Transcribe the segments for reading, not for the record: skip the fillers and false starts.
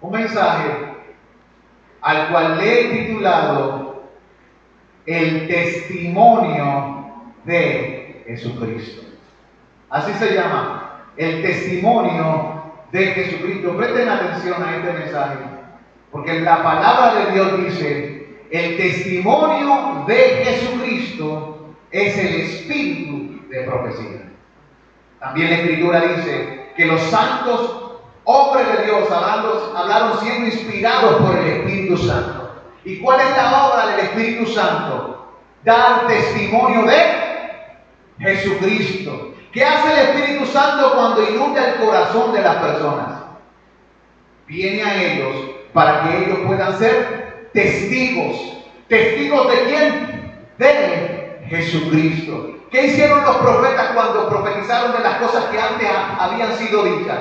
un mensaje al cual le he titulado El testimonio de Jesucristo. Así se llama, el testimonio de Jesucristo. Presten atención a este mensaje, porque la palabra de Dios dice, el testimonio de Jesucristo es el espíritu de profecía. También la Escritura dice que los santos hombres de Dios hablaron siendo inspirados por el Espíritu Santo. ¿Y cuál es la obra del Espíritu Santo? Dar testimonio de Jesucristo. ¿Qué hace el Espíritu Santo cuando inunda el corazón de las personas? Viene a ellos para que ellos puedan ser testigos. ¿Testigos de quién? De Jesucristo. ¿Qué hicieron los profetas cuando profetizaron de las cosas que antes habían sido dichas?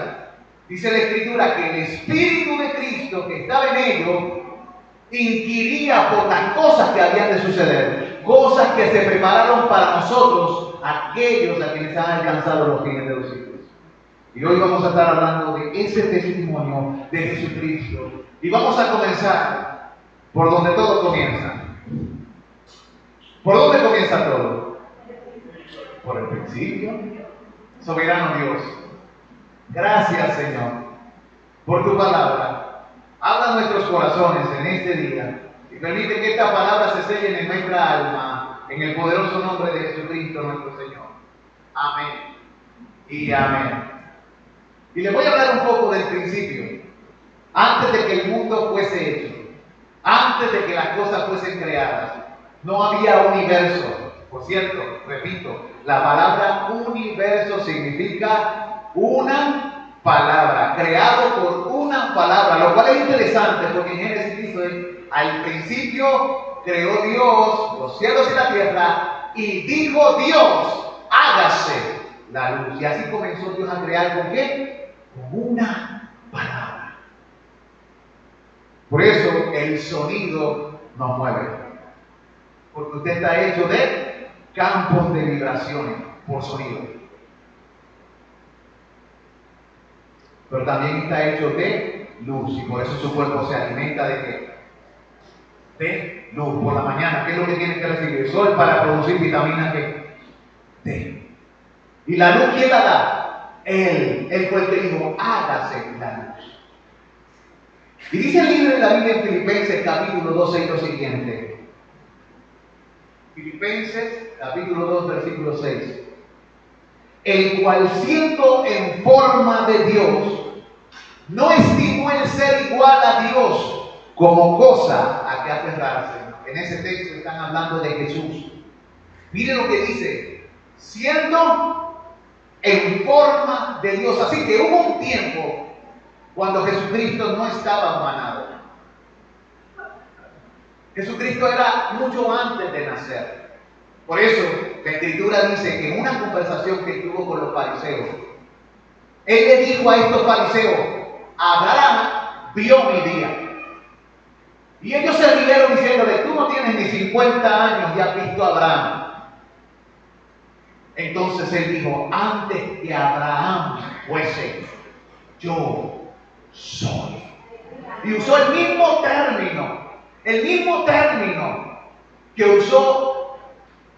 Dice la Escritura que el Espíritu de Cristo que estaba en ellos inquiría por las cosas que habían de suceder, cosas que se prepararon para nosotros, aquellos a quienes han alcanzado los fines de los siglos. Y hoy vamos a estar hablando de ese testimonio de Jesucristo. Y vamos a comenzar por donde todo comienza. ¿Por dónde comienza todo? Por el principio. Soberano Dios, gracias Señor por tu palabra. Habla nuestros corazones en este día y permite que esta palabra se selle en nuestra alma, en el poderoso nombre de Jesucristo nuestro Señor. Amén y amén. Y les voy a hablar un poco del principio. Antes de que el mundo fuese hecho, antes de que las cosas fuesen creadas, no había universo. Por cierto, repito, la palabra universo significa una palabra, creado por una palabra, lo cual es interesante porque en Génesis dice, al principio creó Dios los cielos y la tierra y dijo Dios, hágase la luz. Y así comenzó Dios a crear ¿con qué? Con una palabra. Por eso el sonido nos mueve, porque usted está hecho de campos de vibraciones por sonido. Pero también está hecho de luz y por eso su cuerpo se alimenta de ¿qué? De luz por la mañana. ¿Qué es lo que tiene que recibir? El sol para producir vitamina D. ¿Y la luz quién la da? Él fue el que dijo, hágase la luz. Y dice el libro de la Biblia en Filipenses capítulo 2 lo siguiente. Filipenses capítulo 2 versículo 6. El cual siendo en forma de Dios, no estimó el ser igual a Dios como cosa a que aferrarse. En ese texto están hablando de Jesús. Miren lo que dice, siendo en forma de Dios. Así que hubo un tiempo cuando Jesucristo no estaba humanado. Jesucristo era mucho antes de nacer. Por eso la Escritura dice que en una conversación que tuvo con los fariseos, Él le dijo a estos fariseos, Abraham vio mi día. Y ellos se rieron diciéndole, tú no tienes ni 50 años y has visto a Abraham. Entonces Él dijo, antes que Abraham fuese, yo soy. Y usó el mismo término que usó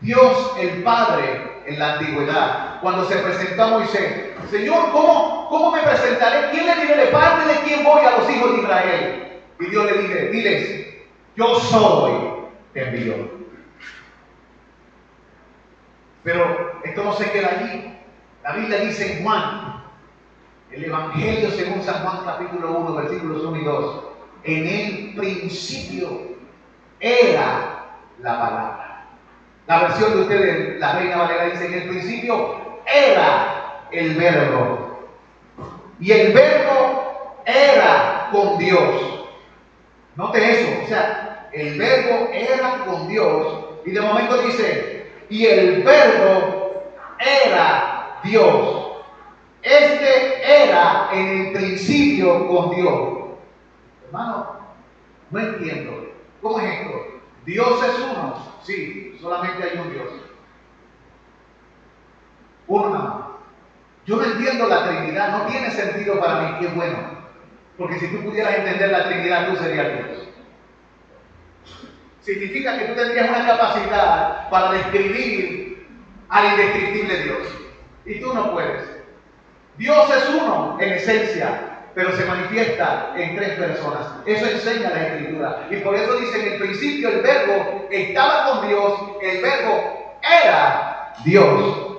Dios el Padre en la antigüedad, cuando se presentó a Moisés. Señor, ¿cómo me presentaré? ¿Quién le diré de parte de quién voy a los hijos de Israel? Y Dios le dice, diles, yo soy, te envío. Pero esto no se queda allí. La Biblia dice en Juan, el Evangelio según San Juan capítulo 1, versículos 1 y 2, en el principio era la palabra. La versión de ustedes, la Reina Valera, dice en el principio era el verbo. Y el verbo era con Dios. Note eso, o sea, el verbo era con Dios. Y de momento dice, y el verbo era Dios. Este era en el principio con Dios. Hermano, no entiendo. ¿Cómo es esto? ¿Dios es uno? Sí, solamente hay un Dios. Uno nada más. Yo no entiendo la Trinidad, no tiene sentido para mí. Qué bueno. Porque si tú pudieras entender la Trinidad, tú serías Dios. Significa que tú tendrías una capacidad para describir al indescriptible Dios. Y tú no puedes. Dios es uno en esencia, pero se manifiesta en tres personas. Eso enseña la Escritura. Y por eso dice en el principio el verbo estaba con Dios, el verbo era Dios.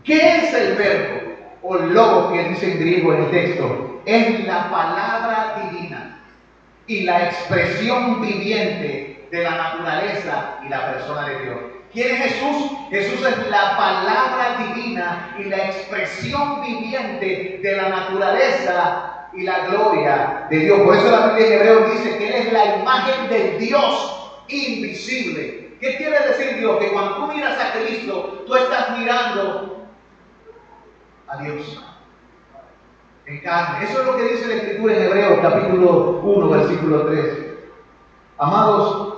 ¿Qué es el verbo? O logo que dice en griego en el texto. Es la palabra divina y la expresión viviente de la naturaleza y la persona de Dios. ¿Quién es Jesús? Jesús es la palabra divina y la expresión viviente de la naturaleza y la gloria de Dios. Por eso la Biblia en Hebreos dice que Él es la imagen del Dios invisible. ¿Qué quiere decir Dios? Que cuando tú miras a Cristo, tú estás mirando a Dios en carne. Eso es lo que dice la Escritura en Hebreos capítulo 1, versículo 3. Amados,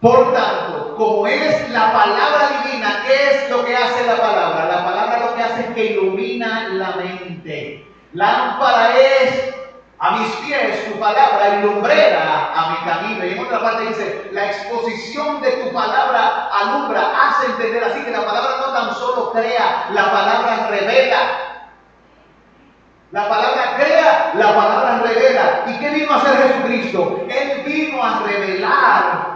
por tanto, como Él es la palabra divina, ¿qué es lo que hace la palabra? La palabra lo que hace es que ilumina la mente. Lámpara es a mis pies tu palabra y lumbrera a mi camino. Y en otra parte dice, la exposición de tu palabra alumbra, hace entender. Así que la palabra no tan solo crea, la palabra revela. La palabra crea, la palabra revela. ¿Y qué vino a hacer Jesucristo? Él vino a revelar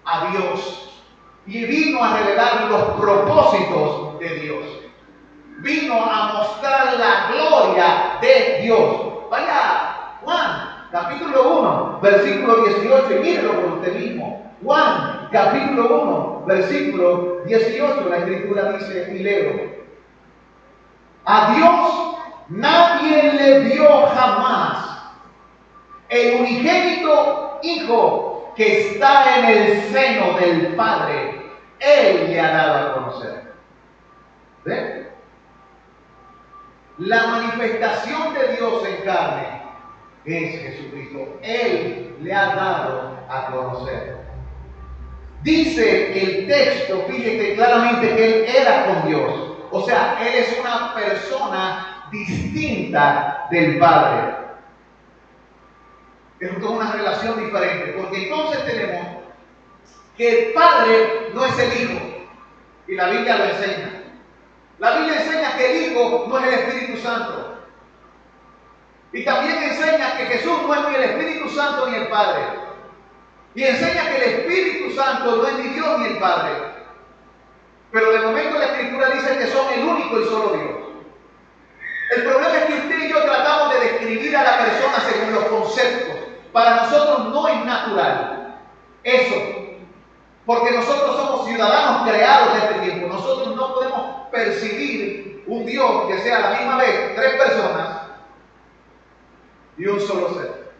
a Dios. Y vino a revelar los propósitos de Dios. Vino a mostrar la gloria de Dios. Vaya, Juan, capítulo 1, versículo 18. Y mírelo por usted mismo. Juan, capítulo 1, versículo 18. La Escritura dice, y leo. A Dios nadie le dio jamás. El unigénito Hijo que está en el seno del Padre, Él le ha dado a conocer. ¿Ven? La manifestación de Dios en carne es Jesucristo. Él le ha dado a conocer. Dice el texto, fíjate claramente que Él era con Dios. O sea, Él es una persona distinta del Padre. Es toda una relación diferente, porque entonces tenemos que el Padre no es el Hijo, y la Biblia lo enseña. La Biblia enseña que el Hijo no es el Espíritu Santo. Y también enseña que Jesús no es ni el Espíritu Santo ni el Padre. Y enseña que el Espíritu Santo no es ni Dios ni el Padre. Pero de momento la Escritura dice que son el único y solo Dios. El problema es que usted y yo tratamos de describir a la persona según los conceptos. Para nosotros no es natural eso. Porque nosotros somos ciudadanos creados de este tiempo. Nosotros no podemos percibir un Dios que sea a la misma vez tres personas y un solo ser.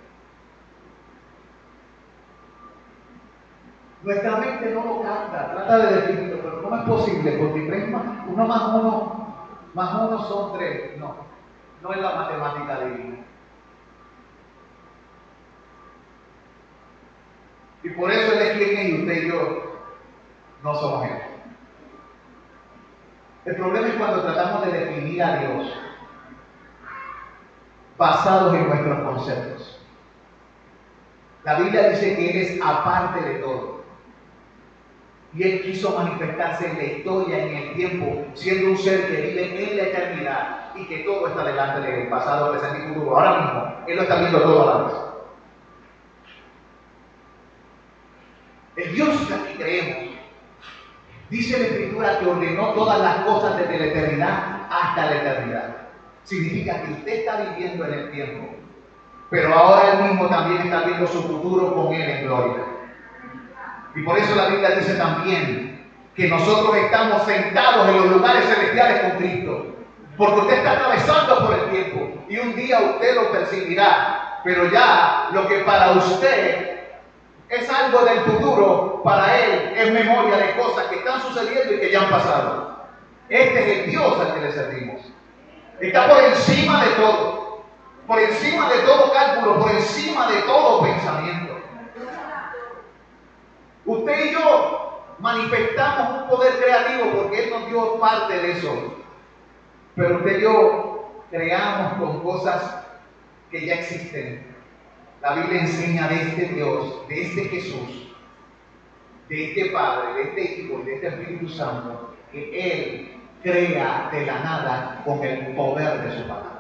Nuestra mente no lo capta, trata de definirlo, pero ¿cómo es posible? Porque uno más uno son tres. No es la matemática divina. Y por eso Él es quien es y usted y yo no somos Él. El problema es cuando tratamos de definir a Dios basados en nuestros conceptos. La Biblia dice que Él es aparte de todo. Y Él quiso manifestarse en la historia, en el tiempo, siendo un ser que vive en la eternidad y que todo está delante de Él, pasado, presente y futuro. Ahora mismo, Él lo está viendo todo a la vez. El Dios que creemos, dice la Escritura que ordenó todas las cosas desde la eternidad hasta la eternidad. Significa que usted está viviendo en el tiempo, pero ahora Él mismo también está viendo su futuro con Él en gloria. Y por eso la Biblia dice también que nosotros estamos sentados en los lugares celestiales con Cristo. Porque usted está atravesando por el tiempo y un día usted lo percibirá. Pero ya lo que para usted es algo del futuro, para Él es memoria de cosas que están sucediendo y que ya han pasado. Este es el Dios al que le servimos. Está por encima de todo. Por encima de todo cálculo, por encima de todo pensamiento. Usted y yo manifestamos un poder creativo porque Él nos dio parte de eso. Pero usted y yo creamos con cosas que ya existen. La Biblia enseña de este Dios, de este Jesús, de este Padre, de este Hijo y de este Espíritu Santo, que Él crea de la nada con el poder de su palabra.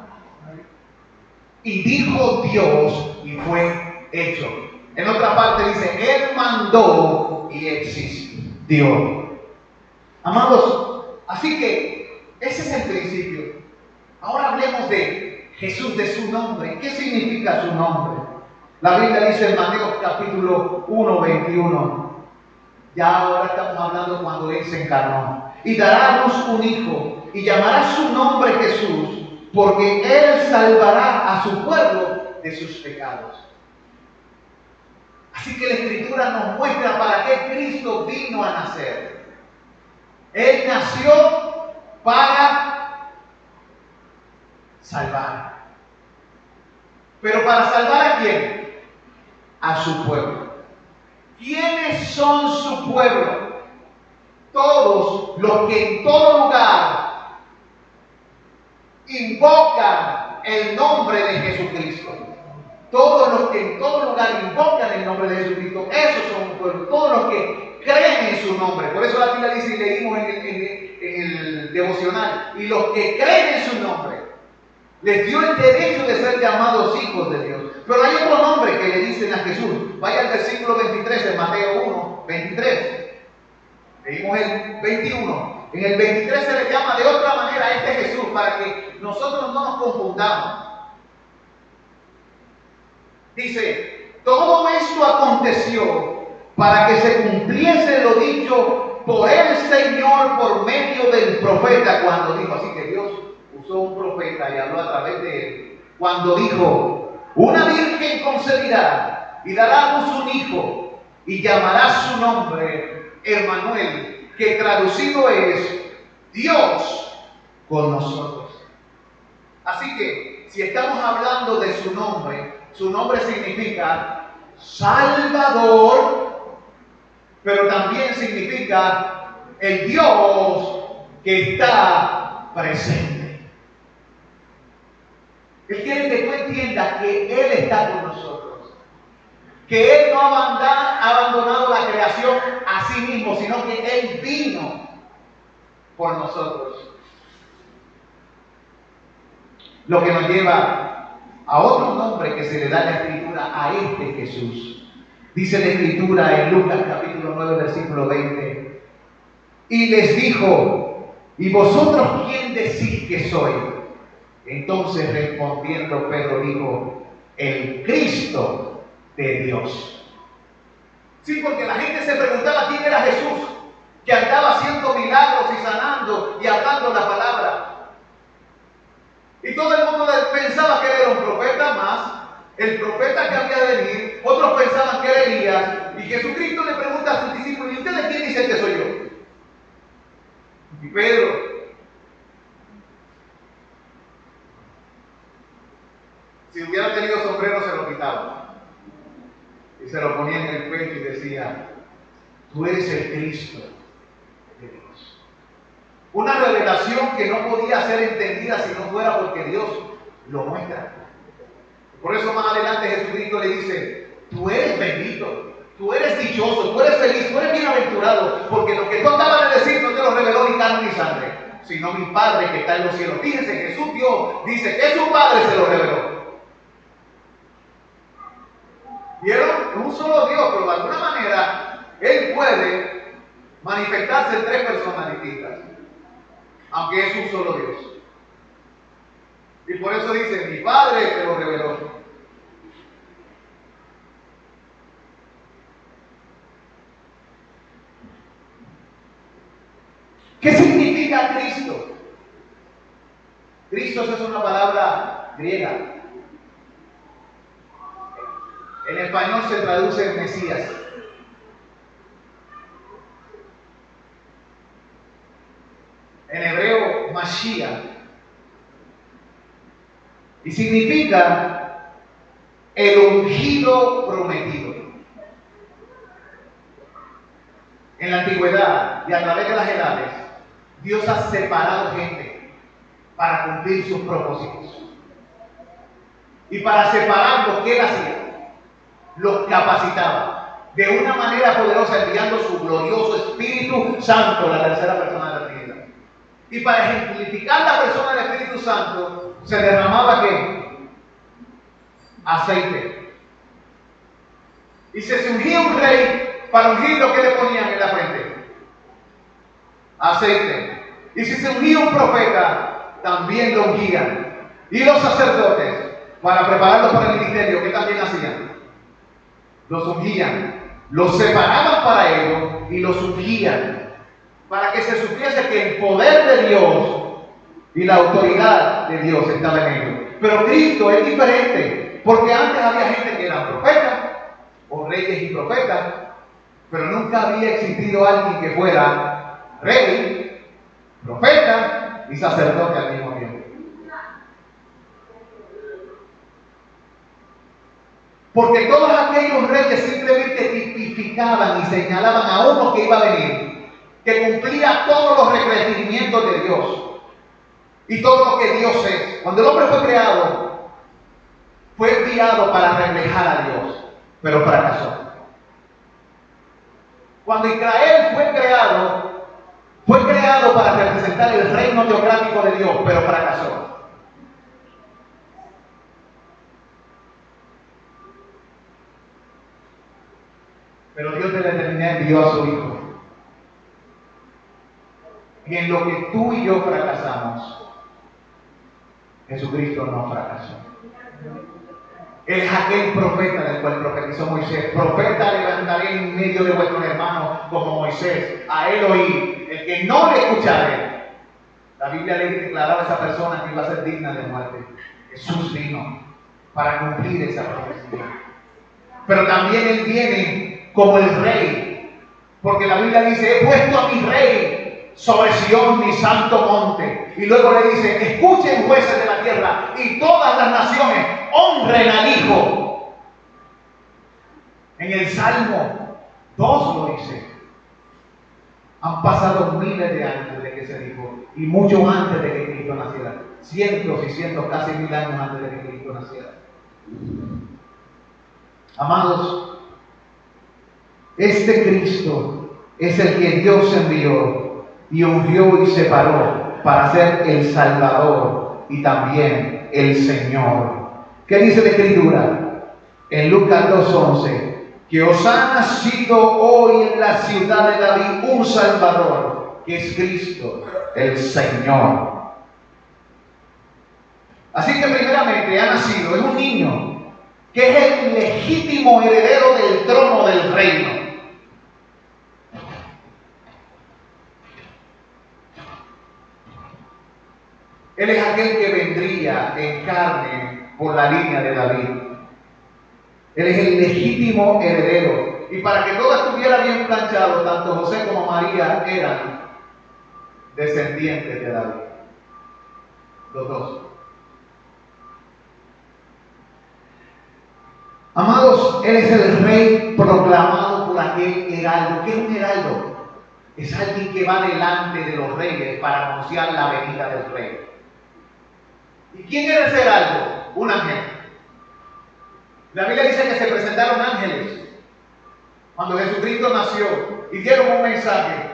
Y dijo Dios y fue hecho. En otra parte dice, Él mandó y existió. Amados, así que ese es el principio. Ahora hablemos de Jesús, de su nombre. ¿Qué significa su nombre? La Biblia dice en Mateo capítulo 1, 21. Ya ahora estamos hablando cuando Él se encarnó. Y dará a luz un hijo y llamará su nombre Jesús, porque Él salvará a su pueblo de sus pecados. Así que la Escritura nos muestra para qué Cristo vino a nacer. Él nació para salvar. ¿Pero para salvar a quién? A su pueblo. ¿Quiénes son su pueblo? Todos los que en todo lugar invocan el nombre de Jesucristo. Todos los que en todo lugar invocan el nombre de Jesucristo, esos son un pueblo. Todos los que creen en su nombre. Por eso la Biblia dice, y leímos en el devocional, y los que creen en su nombre, les dio el derecho de ser llamados hijos de Dios. Pero hay otro nombre que le dicen a Jesús. Vaya al versículo 23 de Mateo 1, 23. Leímos el 21. En el 23 se le llama de otra manera a este Jesús para que nosotros no nos confundamos. Dice, todo esto aconteció para que se cumpliese lo dicho por el Señor por medio del profeta cuando dijo. Así que Dios usó un profeta y habló a través de él. Cuando dijo, una virgen concebirá y dará a luz un hijo y llamará su nombre Emmanuel, que traducido es Dios con nosotros. Así que si estamos hablando de su nombre significa Salvador, pero también significa el Dios que está presente. Él quiere que tú entiendas que Él está con nosotros, que Él no ha abandonado la creación a sí mismo, sino que Él vino por nosotros. Lo que nos lleva a otro nombre que se le da en la Escritura a este Jesús. Dice la Escritura en Lucas capítulo 9, versículo 20. Y les dijo, ¿y vosotros quién decís que soy? Entonces respondiendo Pedro dijo, el Cristo de Dios. Sí, porque la gente se preguntaba quién era Jesús, que andaba haciendo milagros y sanando y hablando la palabra. Y todo el mundo pensaba que él era un profeta más, el profeta que había de venir. Otros pensaban que era Elías. Y Jesucristo le pregunta a sus discípulos, ¿y ustedes quién dicen que soy yo? Y Pedro, si hubiera tenido sombrero, se lo quitaba. Y se lo ponía en el pecho y decía, tú eres el Cristo de Dios. Una revelación que no podía ser entendida si no fuera porque Dios lo muestra. Por eso más adelante Jesucristo le dice, tú eres bendito, tú eres dichoso, tú eres feliz, tú eres bienaventurado, porque lo que tú acabas de decir no te lo reveló ni carne ni sangre, sino mi Padre que está en los cielos. Fíjense, Jesús Dios dice que su Padre se lo reveló. ¿Vieron? Es un solo Dios, pero de alguna manera Él puede manifestarse en tres personas distintas, aunque es un solo Dios. Y por eso dice, mi Padre se lo reveló. ¿Qué significa Cristo? Cristo es una palabra griega. En español se traduce Mesías. En hebreo, Mashiach. Y significa el ungido prometido. En la antigüedad y a través de las edades, Dios ha separado gente para cumplir sus propósitos. Y para separarlos, ¿qué él hacía? Los capacitaba de una manera poderosa, enviando su glorioso Espíritu Santo, la tercera persona de la Trinidad. Y para ejemplificar la persona del Espíritu Santo, se derramaba ¿qué? Aceite. Y se ungía un rey, para ungir lo que le ponían en la frente. Aceite. Y si se ungía un profeta, también lo ungían. Y los sacerdotes, para prepararlos para el ministerio, ¿qué también hacían? Los ungían, los separaban para ellos y los ungían, para que se supiese que el poder de Dios y la autoridad de Dios estaba en ellos. Pero Cristo es diferente, porque antes había gente que era profeta, o reyes y profetas, pero nunca había existido alguien que fuera rey, profeta y sacerdote al mismo tiempo. Porque todos aquellos reyes simplemente tipificaban y señalaban a uno que iba a venir, que cumplía todos los requerimientos de Dios y todo lo que Dios es. Cuando el hombre fue creado, fue enviado para reflejar a Dios, pero fracasó. Cuando Israel fue creado para representar el reino teocrático de Dios, pero fracasó. Pero Dios de la eternidad envió a su Hijo. Y en lo que tú y yo fracasamos, Jesucristo no fracasó. Él es aquel profeta del cual profetizó Moisés. Profeta levantaré en medio de vuestros hermanos como Moisés. A él oí. El que no le escuchare. La Biblia le declaraba a esa persona que iba a ser digna de muerte. Jesús vino para cumplir esa profecía. Pero también Él viene como el rey. Porque la Biblia dice, he puesto a mi rey sobre Sión, mi santo monte. Y luego le dice, escuchen jueces de la tierra y todas las naciones, honren al Hijo. En el Salmo 2 lo dice. Han pasado miles de años desde que se dijo, y mucho antes de que Cristo naciera. Cientos y cientos, casi 1000 años antes de que Cristo naciera. Amados, este Cristo es el que Dios envió y ungió y separó para ser el Salvador y también el Señor. ¿Qué dice la Escritura? En Lucas 2:11, que os ha nacido hoy en la ciudad de David un Salvador, que es Cristo, el Señor. Así que primeramente ha nacido, es un niño, que es el legítimo heredero del trono del reino. Él es aquel que vendría en carne por la línea de David. Él es el legítimo heredero. Y para que todo estuviera bien planchado, tanto José como María eran descendientes de David. Los dos. Amados, Él es el rey proclamado por aquel heraldo. ¿Qué es un heraldo? Es alguien que va delante de los reyes para anunciar la venida del rey. ¿Y quién era ese heraldo? Un ángel. La Biblia dice que se presentaron ángeles cuando Jesucristo nació y dieron un mensaje.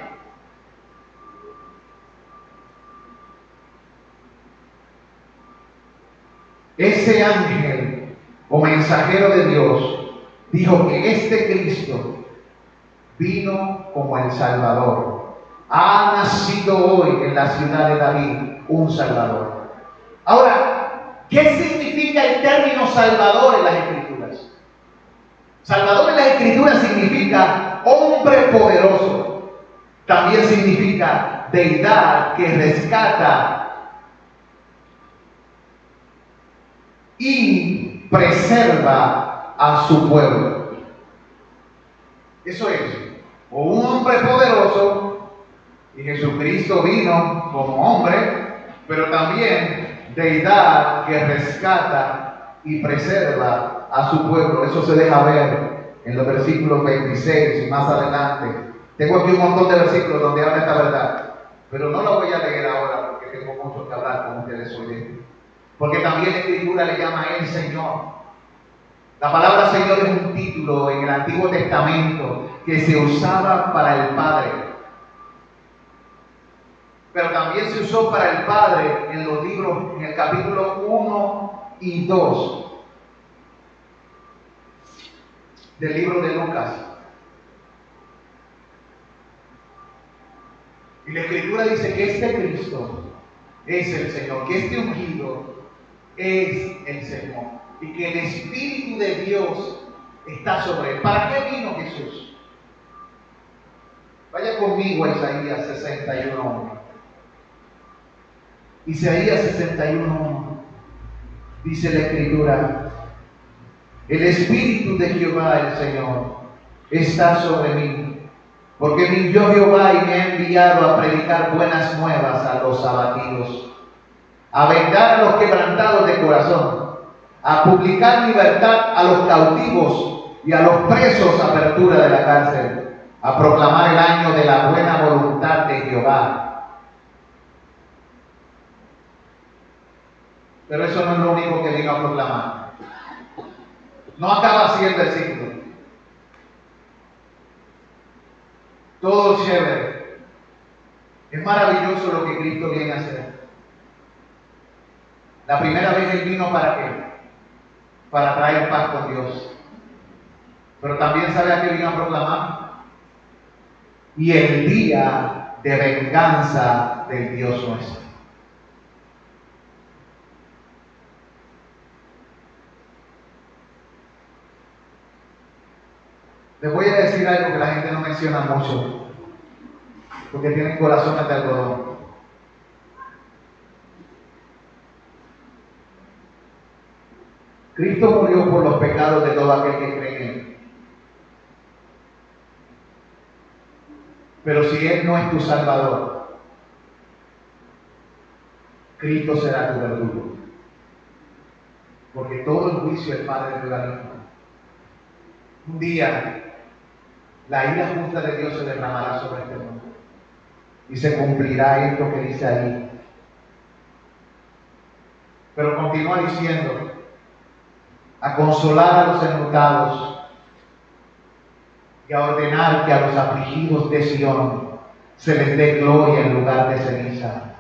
Ese ángel o mensajero de Dios dijo que este Cristo vino como el Salvador. Ha nacido hoy en la ciudad de David un Salvador. Ahora, ¿qué significa el término Salvador en las Escrituras? Salvador en las Escrituras significa hombre poderoso. También significa deidad que rescata y preserva a su pueblo. Eso es, o un hombre poderoso, y Jesucristo vino como hombre, pero también deidad que rescata y preserva a su pueblo. Eso se deja ver en los versículos 26 y más adelante. Tengo aquí un montón de versículos donde habla esta verdad, pero no lo voy a leer ahora porque porque tengo mucho que hablar con ustedes hoy. Porque también la Escritura le llama a Él Señor. La palabra Señor es un título en el Antiguo Testamento que se usaba para el Padre. Pero también se usó para el Padre en los libros, en el capítulo 1 y 2 del libro de Lucas. Y la Escritura dice que este Cristo es el Señor, que este ungido es el Señor y que el Espíritu de Dios está sobre él. ¿Para qué vino Jesús? Vaya conmigo a Isaías 61:1. Isaías 61:1 dice la Escritura: el Espíritu de Jehová el Señor está sobre mí, porque me envió Jehová y me ha enviado a predicar buenas nuevas a los abatidos, a vendar a los quebrantados de corazón, a publicar libertad a los cautivos y a los presos apertura de la cárcel, a proclamar el año de la buena voluntad de Jehová. Pero eso no es lo único que vino a proclamar. No acaba así el versículo. Todo chévere. Es maravilloso lo que Cristo viene a hacer. La primera vez Él vino ¿para qué? Para traer paz con Dios. Pero también ¿sabe a qué vino a proclamar? Y el día de venganza del Dios nuestro. Les voy a decir algo que la gente no menciona mucho, porque tienen corazones de algodón. Cristo murió por los pecados de todo aquel que cree en Él. Pero si Él no es tu Salvador, Cristo será tu verdugo. Porque todo el juicio es Padre de la misma. Un día, la ira justa de Dios se derramará sobre este mundo. Y se cumplirá esto que dice ahí. Pero continúa diciendo: a consolar a los enlutados y a ordenar que a los afligidos de Sión se les dé gloria en lugar de ceniza,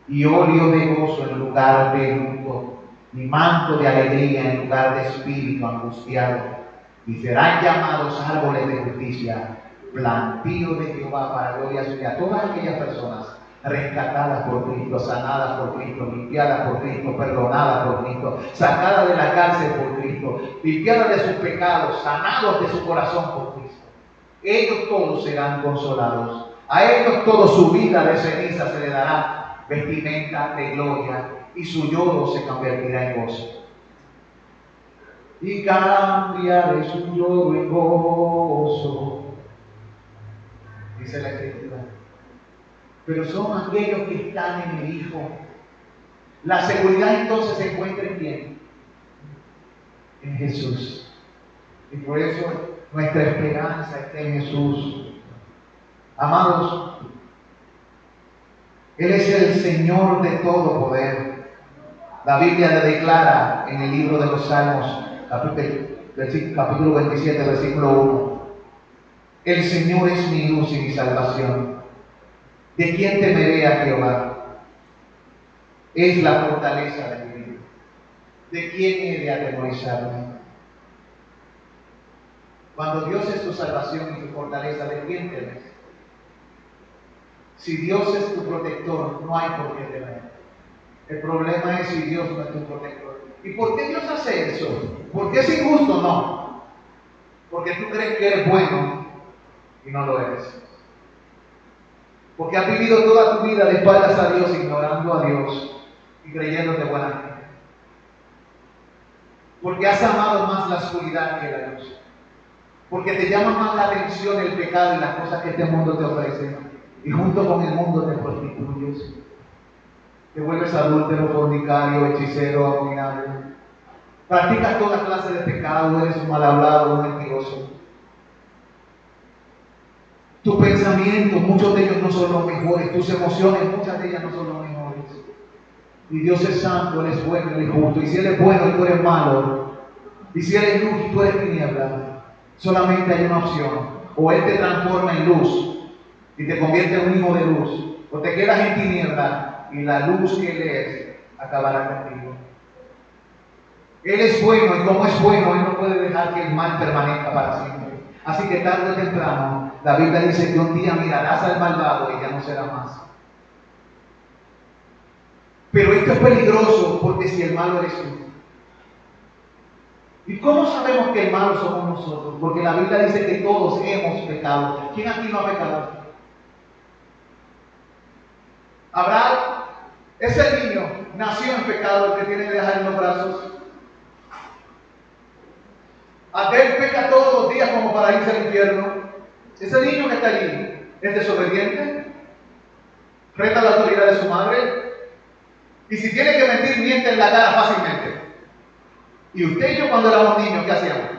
y óleo de gozo en lugar de luto, y manto de alegría en lugar de espíritu angustiado. Y serán llamados árboles de justicia, plantío de Jehová para gloria suya. Todas aquellas personas rescatadas por Cristo, sanadas por Cristo, limpiadas por Cristo, perdonadas por Cristo, sacadas de la cárcel por Cristo, limpiadas de sus pecados, sanados de su corazón por Cristo. Ellos todos serán consolados. A ellos todos su vida de ceniza se le dará vestimenta de gloria, y su lloro se convertirá en gozo. Y cambiaré su lloro en gozo, dice la Escritura. Pero son aquellos que están en el Hijo. La seguridad entonces se encuentra en ¿quién? En Jesús. Y por eso nuestra esperanza está en Jesús. Amados, Él es el Señor de todo poder. La Biblia le declara en el libro de los Salmos, capítulo 27, versículo 1. El Señor es mi luz y mi salvación. ¿De quién temeré a Jehová? Es la fortaleza de mi vida. ¿De quién he de atemorizarme? Cuando Dios es tu salvación y tu fortaleza, ¿de quién temes? Si Dios es tu protector, no hay por qué temer. El problema es si Dios no es tu protector. ¿Y por qué Dios hace eso? ¿Porque es injusto? No. Porque tú crees que eres bueno y no lo eres. Porque has vivido toda tu vida de espaldas a Dios, ignorando a Dios y creyéndote buena gente. Porque has amado más la oscuridad que la luz. Porque te llama más la atención el pecado y las cosas que este mundo te ofrece. Y junto con el mundo te prostituyes. Te vuelves adúltero, fornicario, hechicero, abominable. Practicas toda clase de pecado, eres un mal hablado, un mentiroso. Tus pensamientos, muchos de ellos no son los mejores. Tus emociones, muchas de ellas no son los mejores. Y Dios es santo, Él es bueno, Él es justo. Y si Él es bueno y tú eres malo, y si Él es luz y tú eres tiniebla, solamente hay una opción. O Él te transforma en luz y te convierte en un hijo de luz, o te quedas en tiniebla y la luz que Él es acabará contigo. Él es bueno y como es bueno, Él no puede dejar que el mal permanezca para siempre. Así que tarde o temprano, la Biblia dice que un día mirarás al malvado y ya no será más. Pero esto es peligroso porque si el malo eres tú. ¿Y cómo sabemos que el malo somos nosotros? Porque la Biblia dice que todos hemos pecado. ¿Quién aquí no ha pecado? Abraham, ese niño, nació en pecado, el que tiene que dejar en los brazos. Aquel peca todos los días como para irse al infierno. Ese niño que está allí es desobediente, reta la autoridad de su madre, y si tiene que mentir, miente en la cara fácilmente. Y usted y yo cuando éramos niños, ¿qué hacíamos?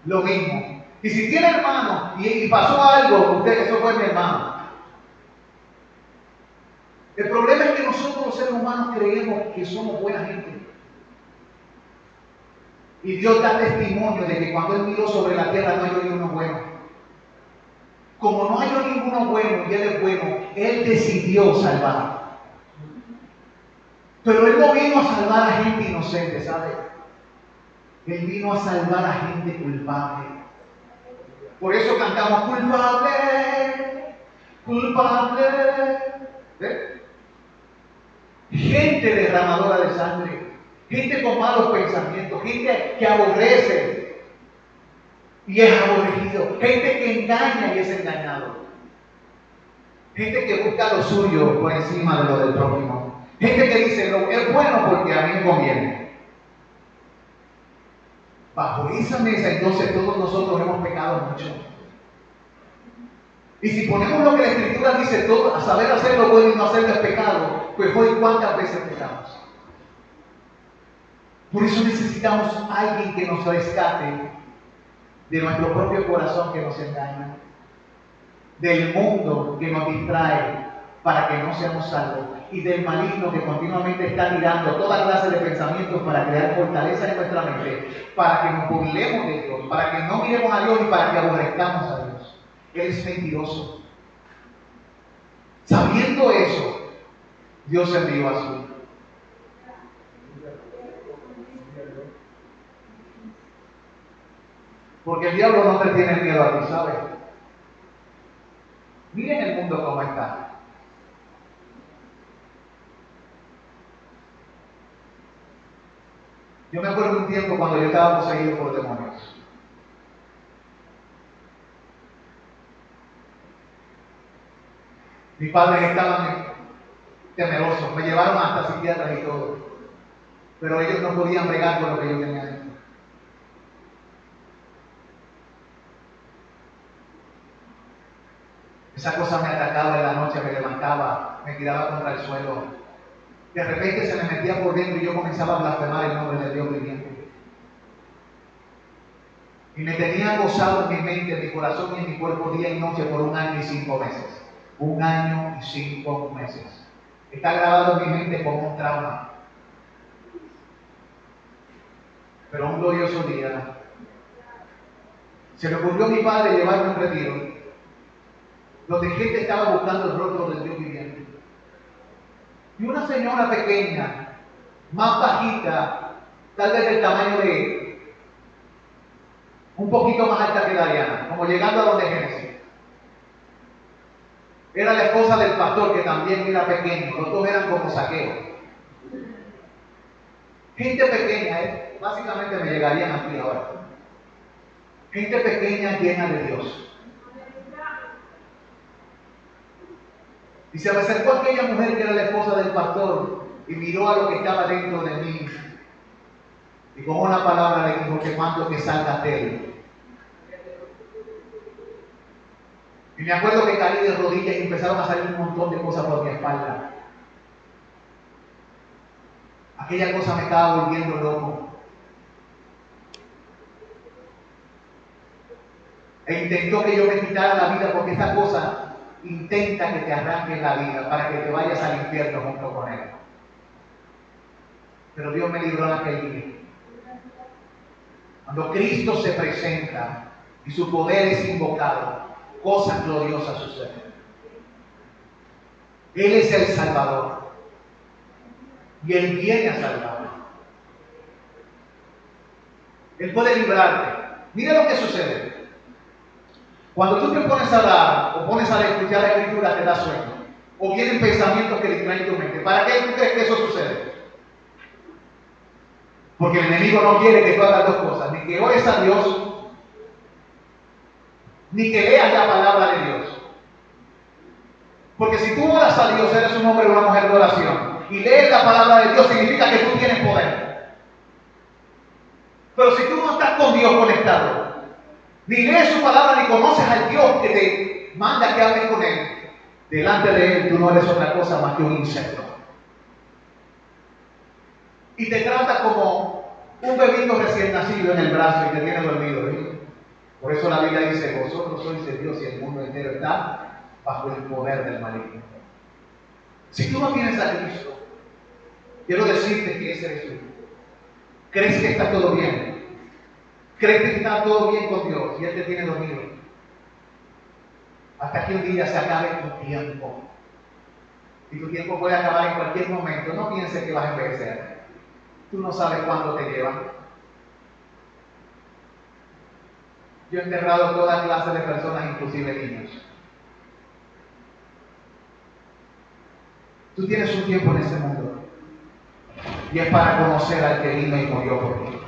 Lo mismo. Y si tiene hermano y pasó algo, usted, eso fue mi hermano. El problema es que nosotros los seres humanos creemos que somos buena gente. Y Dios da testimonio de que cuando Él miró sobre la tierra no hay ninguno bueno. Como no hay ninguno bueno y Él es bueno, Él decidió salvar. Pero Él no vino a salvar a gente inocente, ¿sabe? Él vino a salvar a gente culpable. Por eso cantamos culpable, culpable. ¿Ves? Gente derramadora de sangre, gente con malos pensamientos, gente que aborrece y es aborrecido, gente que engaña y es engañado, gente que busca lo suyo por encima de lo del prójimo, gente que dice no, es bueno porque a mí me conviene. Bajo esa mesa entonces todos nosotros hemos pecado mucho. Y si ponemos lo que la Escritura dice, todo, a saber hacer lo bueno y no hacer el pecado, pues hoy cuántas veces pecamos. Por eso necesitamos a alguien que nos rescate de nuestro propio corazón que nos engaña, del mundo que nos distrae para que no seamos salvos, y del maligno que continuamente está tirando toda clase de pensamientos para crear fortaleza en nuestra mente, para que nos burlemos de Dios, para que no miremos a Dios y para que aborrezcamos a Dios. Él es mentiroso. Sabiendo eso, Dios envió a su Hijo. Porque el diablo no te tiene miedo a ti, ¿sabes? Miren el mundo cómo está. Yo me acuerdo de un tiempo cuando yo estaba poseído por demonios. Mis padres estaban temerosos, me llevaron hasta psiquiatras y todo. Pero ellos no podían bregar con lo que yo tenía dentro. Esa cosa me atacaba en la noche, me levantaba, me tiraba contra el suelo. De repente se me metía por dentro y yo comenzaba a blasfemar el nombre de Dios viviente. Y me tenía gozado en mi mente, en mi corazón y en mi cuerpo día y noche por 1 año y 5 meses. 1 año y 5 meses. Está grabado en mi mente como un trauma. Pero un glorioso día se me ocurrió a mi padre llevarme a un retiro donde gente estaba buscando el rostro del Dios viviente. Y una señora pequeña, más bajita, tal vez del tamaño de un poquito más alta que Dariana, como llegando a donde Génesis. Era la esposa del pastor que también era pequeño, los dos eran como Saqueo. Gente pequeña, básicamente me llegarían aquí ahora. Gente pequeña llena de Dios. Y se me acercó aquella mujer que era la esposa del pastor y miró a lo que estaba dentro de mí. Y con una palabra le dijo: te mando que salgas de él. Y me acuerdo que caí de rodillas y empezaron a salir un montón de cosas por mi espalda. Aquella cosa me estaba volviendo loco. E intentó que yo me quitara la vida, porque esta cosa intenta que te arranque la vida para que te vayas al infierno junto con él. Pero Dios me libró en aquel día. Cuando Cristo se presenta y su poder es invocado, cosas gloriosas suceden. Él es el Salvador. Y Él viene a salvarte. Él puede librarte. Mira lo que sucede. Cuando tú te pones a orar o pones a escuchar la Escritura, te da sueño. O vienen pensamientos que distraen tu mente. ¿Para qué tú crees que eso sucede? Porque el enemigo no quiere que tú hagas dos cosas. Ni que ores a Dios, ni que leas la palabra de Dios. Porque si tú oras a Dios, eres un hombre o una mujer de oración, y lees la palabra de Dios, significa que tú tienes poder. Pero si tú no estás con Dios conectado, ni lees su palabra, ni conoces al Dios que te manda que hables con Él, delante de Él tú no eres otra cosa más que un insecto. Y te trata como un bebito recién nacido en el brazo y te tiene dormido, ¿eh? Por eso la Biblia dice, vosotros sois de Dios y el mundo entero está bajo el poder del maligno. Si tú no tienes a Cristo, quiero decirte que ese eres tú. ¿Crees que está todo bien? ¿Crees que está todo bien con Dios y Él te tiene dormido? Hasta que un día se acabe tu tiempo. Y tu tiempo puede acabar en cualquier momento. No pienses que vas a envejecer. Tú no sabes cuándo te llevan. Yo he enterrado toda clase de personas, inclusive niños. Tú tienes un tiempo en este mundo. Y es para conocer al que vino y murió por ti.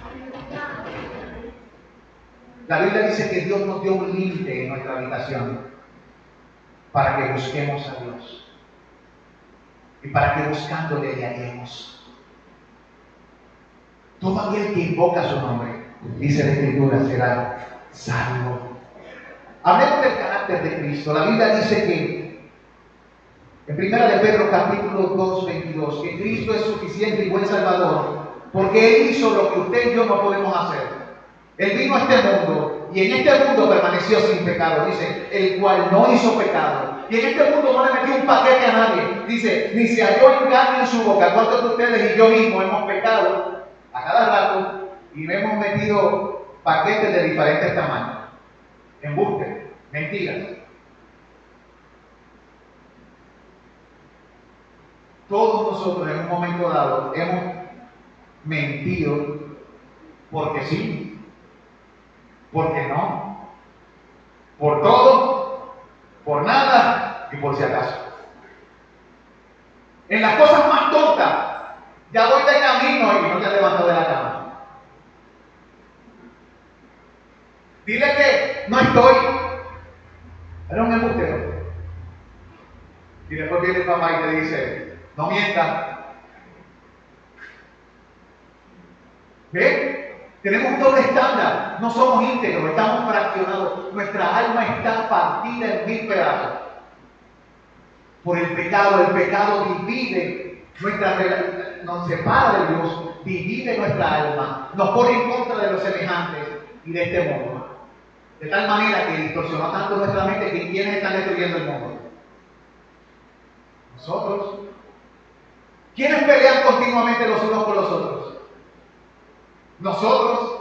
La Biblia dice que Dios nos dio un límite en nuestra habitación para que busquemos a Dios. Y para que buscándole le hallemos. Todo aquel que invoca su nombre, dice la Escritura, será salvo. Hablemos del carácter de Cristo. La Biblia dice que en 1 de Pedro capítulo 2, 22, que Cristo es suficiente y buen Salvador, porque Él hizo lo que usted y yo no podemos hacer. Él vino a este mundo y en este mundo permaneció sin pecado, dice, el cual no hizo pecado. Y en este mundo no le metió un paquete a nadie, dice, ni se halló engaño en su boca. ¿Cuántos de ustedes y yo mismo hemos pecado a cada rato y le hemos metido paquetes de diferentes tamaños? Embuste, mentiras. Todos nosotros en un momento dado hemos mentido porque sí, porque no, por todo, por nada y por si acaso. En las cosas más tontas, ya voy de camino y no te has levantado de la cama. Dile que no estoy. Era un embustero. Y después viene el papá y te dice, no mientas. ¿Ve? Tenemos un doble estándar. No somos íntegros, estamos fraccionados. Nuestra alma está partida en 1000 pedazos. Por el pecado. El pecado divide nuestra relación, nos separa de Dios, divide nuestra alma, nos pone en contra de los semejantes y de este mundo. De tal manera que distorsionó tanto nuestra mente que ¿quiénes están destruyendo el mundo? Nosotros. ¿Quiénes pelean continuamente los unos con los otros? Nosotros.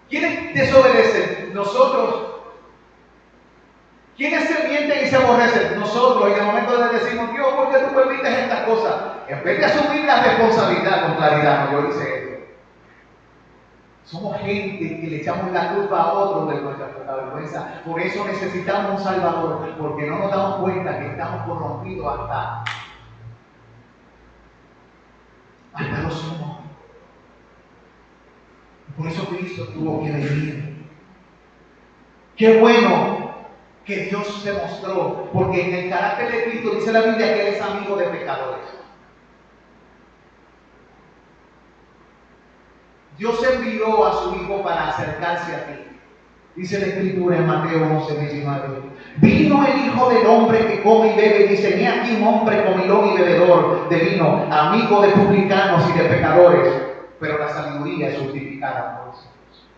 ¿Quiénes desobedecen? Nosotros. ¿Quiénes se mienten y se aborrecen? Nosotros. Y en el momento de decimos, Dios, ¿por qué tú permites estas cosas? En vez de asumir la responsabilidad con claridad, yo hice esto. Somos gente que le echamos la culpa a otros de nuestra vergüenza. Por eso necesitamos un Salvador, porque no nos damos cuenta que estamos corrompidos hasta lo sumo. Por eso Cristo tuvo que venir. Qué bueno que Dios se mostró, porque en el carácter de Cristo dice la Biblia que Él es amigo de pecadores. Dios envió a su Hijo para acercarse a ti. Dice la Escritura en Mateo 11, 19. Vino el Hijo del Hombre que come y bebe, y dice, he aquí un hombre comilón y bebedor de vino, amigo de publicanos y de pecadores, pero la sabiduría es justificada por nosotros.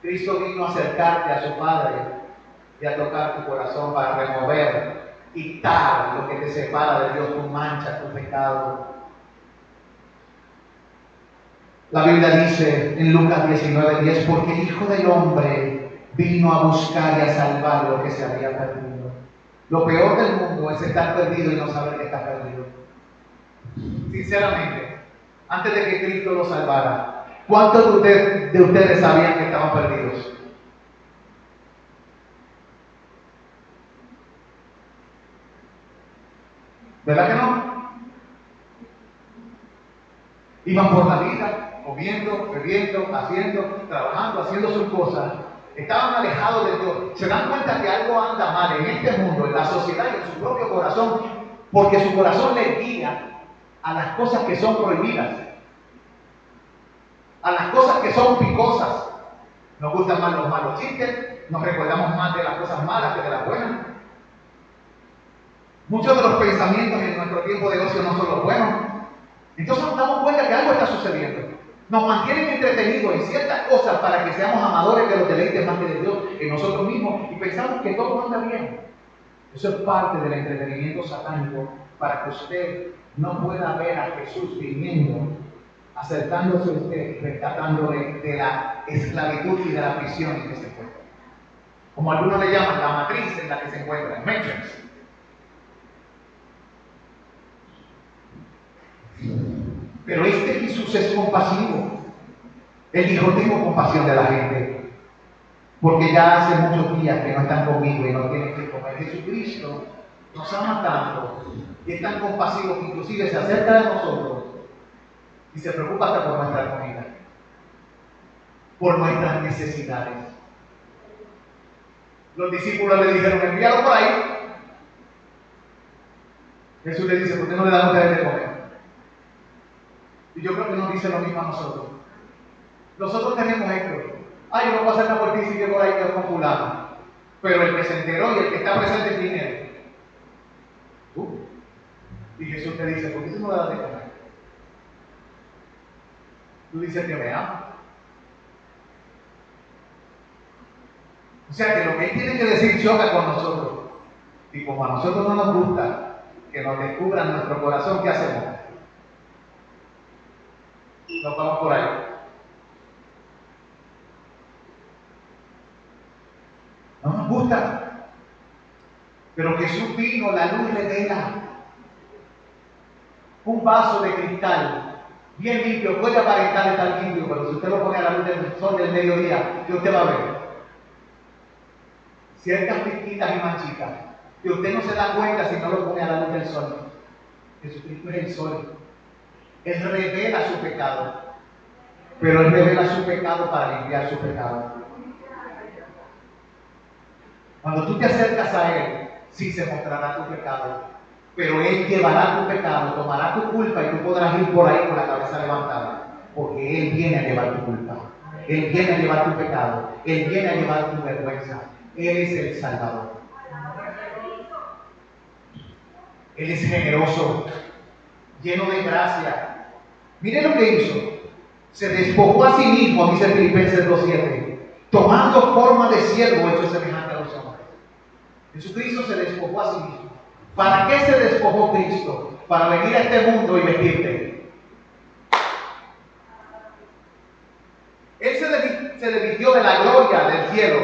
Cristo vino a acercarte a su Padre y a tocar tu corazón para remover, quitar lo que te separa de Dios, tu mancha, tu pecado. La Biblia dice en Lucas 19:10, porque el Hijo del Hombre vino a buscar y a salvar lo que se había perdido. Lo peor del mundo es estar perdido y no saber que está perdido. Sinceramente, antes de que Cristo lo salvara, ¿cuántos de ustedes sabían que estaban perdidos? ¿Verdad que no? Iban por la vida, comiendo, bebiendo, haciendo, trabajando, haciendo sus cosas. Estaban alejados de Dios. Se dan cuenta que algo anda mal en este mundo, en la sociedad y en su propio corazón, porque su corazón les guía a las cosas que son prohibidas, a las cosas que son picosas. Nos gustan más los malos chistes, nos recordamos más de las cosas malas que de las buenas. Muchos de los pensamientos en nuestro tiempo de ocio no son los buenos. Entonces nos damos cuenta que algo está sucediendo. Nos mantienen entretenidos en ciertas cosas para que seamos amadores de los deleites más que de Dios en nosotros mismos y pensamos que todo anda bien. Eso es parte del entretenimiento satánico para que usted no pueda ver a Jesús viniendo, acercándose a usted, rescatándole de la esclavitud y de la prisión en que se encuentra. Como algunos le llaman, la matriz en la que se encuentra, Matrix. Pero este Jesús es compasivo. Él dijo, tengo compasión de la gente, porque ya hace muchos días que no están conmigo y no tienen que comer. Jesucristo nos ama tanto y es tan compasivo que inclusive se acerca de nosotros y se preocupa hasta por nuestra comida, por nuestras necesidades. Los discípulos le dijeron, envíalo por ahí. Jesús le dice, ¿por qué no le dan ustedes de comer? Y yo creo que nos dice lo mismo a nosotros. Nosotros tenemos esto. Ay, yo no puedo hacer por ti si que por ahí que es con fulano. Pero el que se enteró y el que está presente, ¿quién es? Y Jesús te dice, ¿por qué tú no le das de comer? Tú dices que me amas. O sea que lo que Él tiene que decir choca con nosotros. Y como a nosotros no nos gusta que nos descubran nuestro corazón, ¿qué hacemos? Nos vamos por ahí. No nos gusta. Pero Jesús vino, la luz revela. Un vaso de cristal, bien limpio, puede aparentar estar limpio, pero si usted lo pone a la luz del sol del mediodía, ¿qué usted va a ver? Ciertas pizquitas y manchitas, que usted no se da cuenta si no lo pone a la luz del sol. Jesucristo es el sol. Él revela su pecado, pero Él revela su pecado para limpiar su pecado. Cuando tú te acercas a Él, sí se mostrará tu pecado, pero Él llevará tu pecado, tomará tu culpa y tú podrás ir por ahí con la cabeza levantada, porque Él viene a llevar tu culpa, Él viene a llevar tu pecado, Él viene a llevar tu vergüenza. Él es el Salvador. Él es generoso, lleno de gracia. Mire lo que hizo. Se despojó a sí mismo, dice Filipenses 2:7, tomando forma de siervo hecho semejante a los hombres. Jesucristo se despojó a sí mismo. ¿Para qué se despojó Cristo? Para venir a este mundo y vestirte. Él se desvistió de la gloria del cielo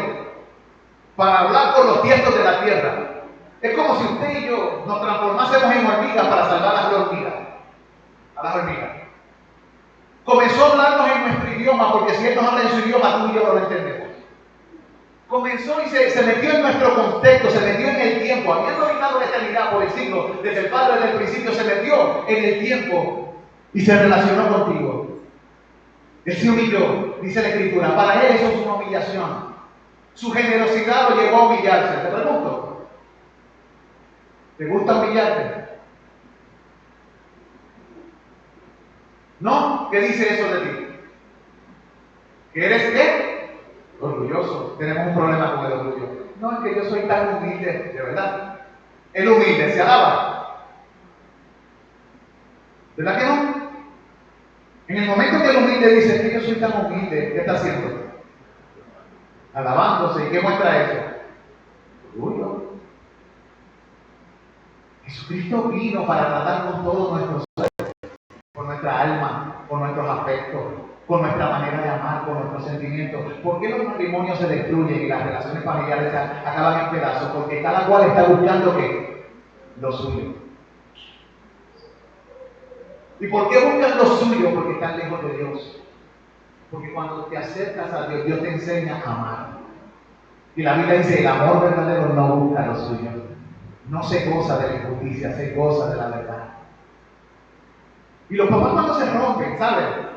para hablar por los tiestos de la tierra. Es como si usted y yo nos transformásemos en hormigas para salvar a las hormigas. A las hormigas. Comenzó a hablarnos en nuestro idioma, porque si Él nos habla en su idioma, tú y yo no lo entendemos. Comenzó y se metió en nuestro contexto, se metió en el tiempo, habiendo habitado la eternidad por el siglo, desde el Padre desde el principio, se metió en el tiempo y se relacionó contigo. Él se humilló, dice la Escritura. Para Él eso es una humillación. Su generosidad lo llevó a humillarse. Te pregunto, ¿te gusta humillarte? ¿No? ¿Qué dice eso de ti? ¿Que eres qué? Orgulloso. Tenemos un problema con el orgullo. No, es que yo soy tan humilde, de verdad. El humilde se alaba. ¿Verdad que no? En el momento que el humilde dice que yo soy tan humilde, ¿qué está haciendo? Alabándose. ¿Y qué muestra eso? Orgullo. Jesucristo vino para tratar con todos nuestros seres, con nuestra alma, con nuestros afectos, con nuestra manera de amar, con nuestros sentimientos. ¿Por qué los matrimonios se destruyen y las relaciones familiares se acaban en pedazos? Porque cada cual está buscando ¿qué? Lo suyo. ¿Y por qué buscan lo suyo? Porque están lejos de Dios. Porque cuando te acercas a Dios, Dios te enseña a amar. Y la Biblia dice, el amor verdadero no busca lo suyo. No se goza de la injusticia, se goza de la verdad. Y los papás cuando se rompen, ¿saben?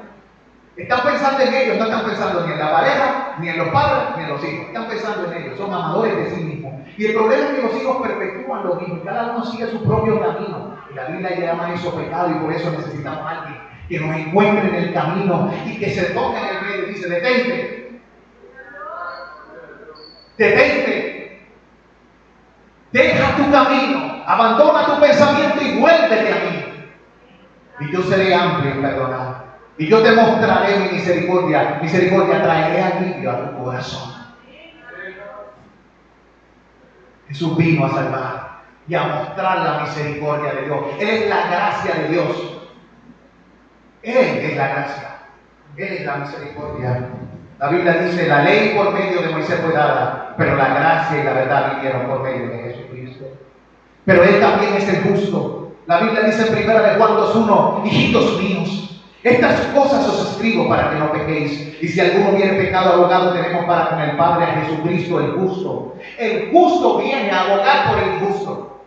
Están pensando en ellos, no están pensando ni en la pareja, ni en los padres, ni en los hijos. Están pensando en ellos, son amadores de sí mismos. Y el problema es que los hijos perpetúan lo mismo, cada uno sigue su propio camino. Y la Biblia llama eso pecado y por eso necesitamos a alguien que nos encuentre en el camino y que se toque en el medio y dice, detente. Detente. Deja tu camino, abandona tu pensamiento y vuélvete a mí. Y yo seré amplio en perdonar. Y yo te mostraré mi misericordia. Misericordia traeré alivio a tu corazón. Jesús vino a salvar y a mostrar la misericordia de Dios. Él es la gracia de Dios. Él es la gracia. Él es la misericordia. La Biblia dice, la ley por medio de Moisés fue dada, pero la gracia y la verdad vinieron por medio de Jesucristo. Pero Él también es el justo. La Biblia dice en 1 Juan 2:1, hijitos míos, estas cosas os escribo para que no pequéis. Y si alguno viene pecado, abogado tenemos para con el Padre a Jesucristo el justo. El justo viene a abogar por el justo.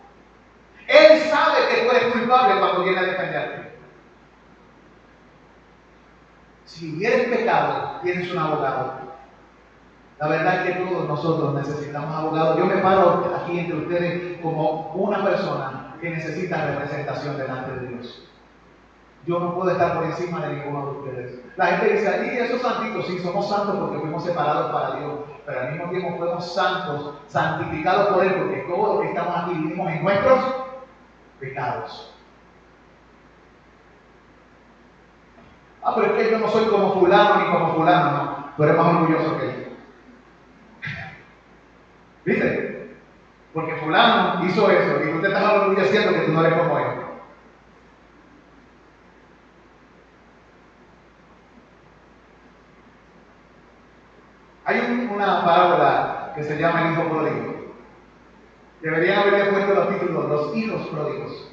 Él sabe que tú eres culpable cuando viene a defenderte. Si eres pecado, tienes un abogado. La verdad es que todos nosotros necesitamos abogados. Yo me paro aquí entre ustedes como una persona que necesita representación delante de Dios. Yo no puedo estar por encima de ninguno de ustedes. La gente dice, allí esos santitos, sí, somos santos porque fuimos separados para Dios, pero al mismo tiempo fuimos santos, santificados por Él, porque todos los que estamos aquí vivimos en nuestros pecados. Ah, pero es que yo no soy como fulano ni como fulano, no. Tú eres más orgulloso que él. ¿Viste? Porque fulano hizo eso y tú te estás orgulleciendo que tú no eres como él. Hay una parábola que se llama el hijo pródigo. Deberían haberle puesto los títulos, los hijos pródigos.